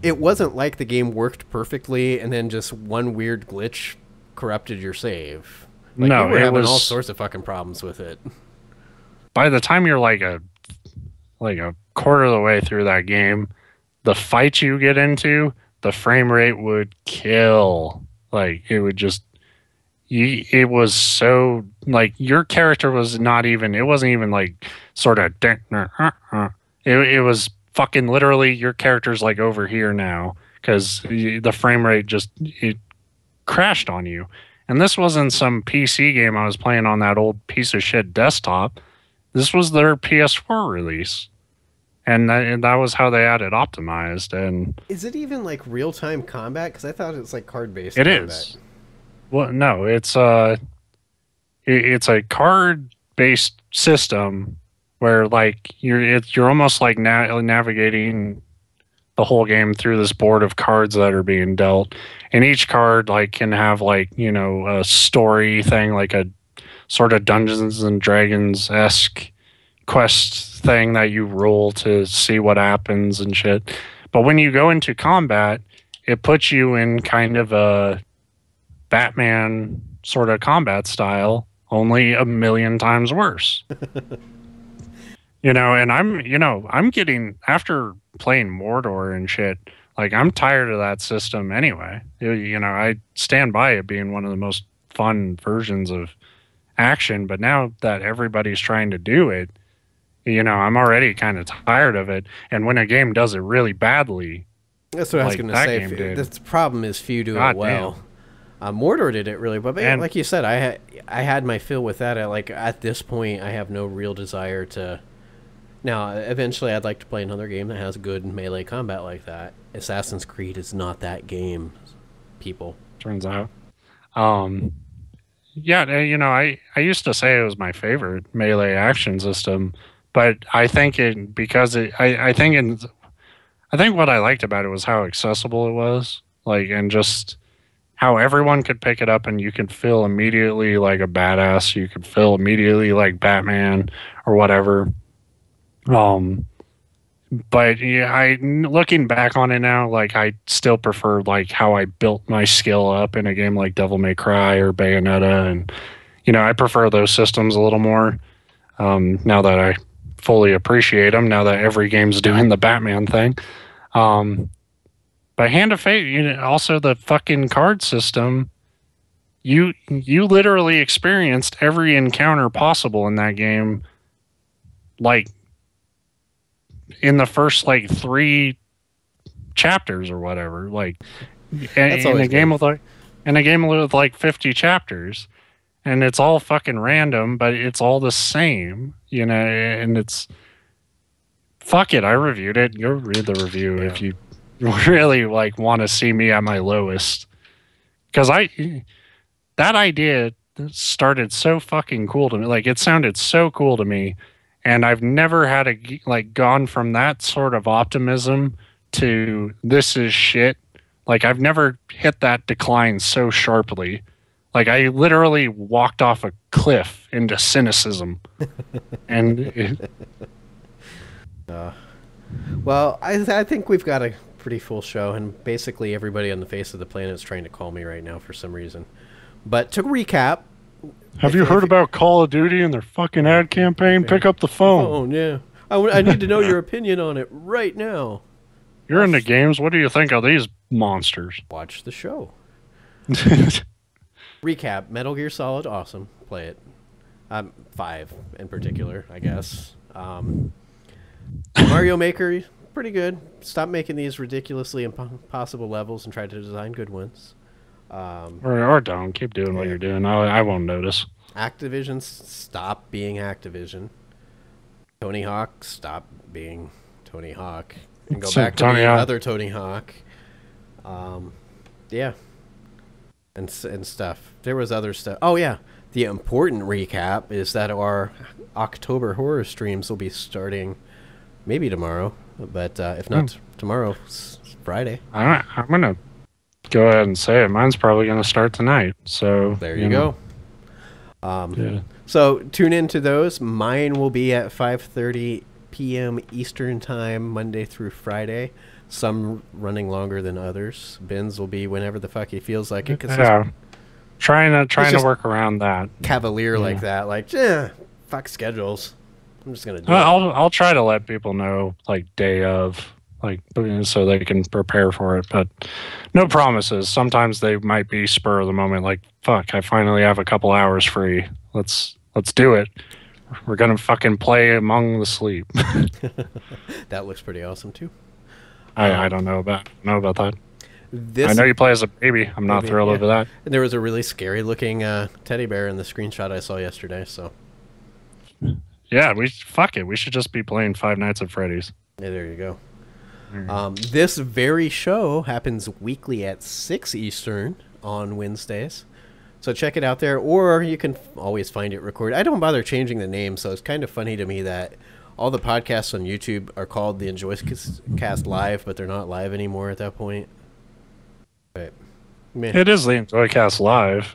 it wasn't like the game worked perfectly and then just one weird glitch corrupted your save. No, you were having all sorts of fucking problems with it. By the time you're a quarter of the way through that game, the fights you get into, the frame rate would kill. It would just... It was so your character was not even, it wasn't even sort of it was fucking literally your character's over here now because the frame rate just it crashed on you. And this wasn't some PC game I was playing on that old piece of shit desktop. This was their PS4 release, and that was how they had it optimized. And Is it even like real time combat? Because I thought it's like card based. it combat. is. Well, no, it's a card based system where like you're almost like navigating the whole game through this board of cards that are being dealt, and each card like can have like a story thing, like a sort of Dungeons and Dragons esque quest thing that you roll to see what happens and shit. But when you go into combat, it puts you in kind of a Batman sort of combat style, only a million times worse. And I'm getting, after playing Mordor and shit, like I'm tired of that system anyway. I stand by it being one of the most fun versions of action, but now that everybody's trying to do it, I'm already kind of tired of it. And when a game does it really badly, that's what I was going to say. The problem is few do it well. Mordor did it really well, but like you said, I had my fill with that. At this point, I have no real desire to. Now, eventually, I'd like to play another game that has good melee combat like that. Assassin's Creed is not that game, people. Turns out. Yeah, I used to say it was my favorite melee action system, but I think I think what I liked about it was how accessible it was, like, and just how everyone could pick it up and you could feel immediately like a badass. You could feel immediately like Batman or whatever. But yeah, looking back on it now, like I still prefer like how I built my skill up in a game like Devil May Cry or Bayonetta, and I prefer those systems a little more. Now that I fully appreciate them, now that every game's doing the Batman thing. By Hand of Fate, also the fucking card system. You literally experienced every encounter possible in that game, like in the first like 3 chapters or whatever. Like in a game with like 50 chapters, and it's all fucking random, but it's all the same, and it's fuck it. I reviewed it. Go read the review if you really like want to see me at my lowest, because that idea started so fucking cool to me. Like it sounded so cool to me, and I've never had gone from that sort of optimism to this is shit. Like I've never hit that decline so sharply. Like I literally walked off a cliff into cynicism. And well, I think we've got a pretty full show, and basically everybody on the face of the planet is trying to call me right now for some reason. But to recap, have you heard about Call of Duty and their fucking ad campaign? Pick up the phone. Yeah. I need to know your opinion on it right now. You're into games. What do you think of these monsters? Watch the show. Recap: Metal Gear Solid, awesome. Play it. 5 in particular, I guess. Mario Maker, pretty good. Stop making these ridiculously impossible levels and try to design good ones. Or don't. Keep doing what you're doing. I won't notice. Activision, stop being Activision. Tony Hawk, stop being Tony Hawk. And go back to being other Tony Hawk. Yeah. And stuff. There was other stuff. Oh, yeah. The important recap is that our October horror streams will be starting maybe tomorrow. But if not tomorrow, Friday. I'm going to go ahead and say it. Mine's probably going to start tonight. So there you go. Yeah. So tune into those. Mine will be at 5:30 p.m. Eastern time, Monday through Friday. Some running longer than others. Ben's will be whenever the fuck he feels like it. Yeah. Trying to work around that. Cavalier like that. Like, fuck schedules. I'm just gonna do it. I'll try to let people know like day of, like, so they can prepare for it, but no promises. Sometimes they might be spur of the moment, like, fuck, I finally have a couple hours free. Let's do it. We're gonna fucking play Among the Sleep. That looks pretty awesome too. I don't know about that. I know you play as a baby. I'm not thrilled over that. And there was a really scary looking teddy bear in the screenshot I saw yesterday. So yeah, we should just be playing Five Nights at Freddy's. Yeah, there you go. Mm. This very show happens weekly at 6 Eastern on Wednesdays. So check it out there, or you can always find it recorded. I don't bother changing the name, so it's kind of funny to me that all the podcasts on YouTube are called the Njoycast Live, but they're not live anymore at that point. But, meh. It is the Njoycast live.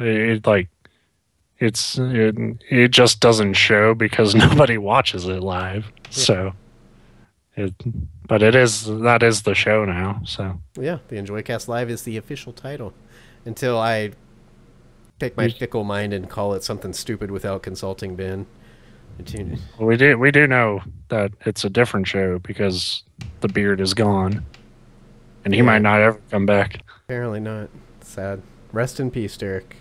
It just doesn't show because nobody watches it live. Yeah. So it, but that is the show now. So Yeah, the Njoycast Live is the official title. Until I take my fickle mind and call it something stupid without consulting Ben. we do know that it's a different show because the beard is gone, and he Yeah. might not ever come back. Apparently not. Sad. Rest in peace, Derek.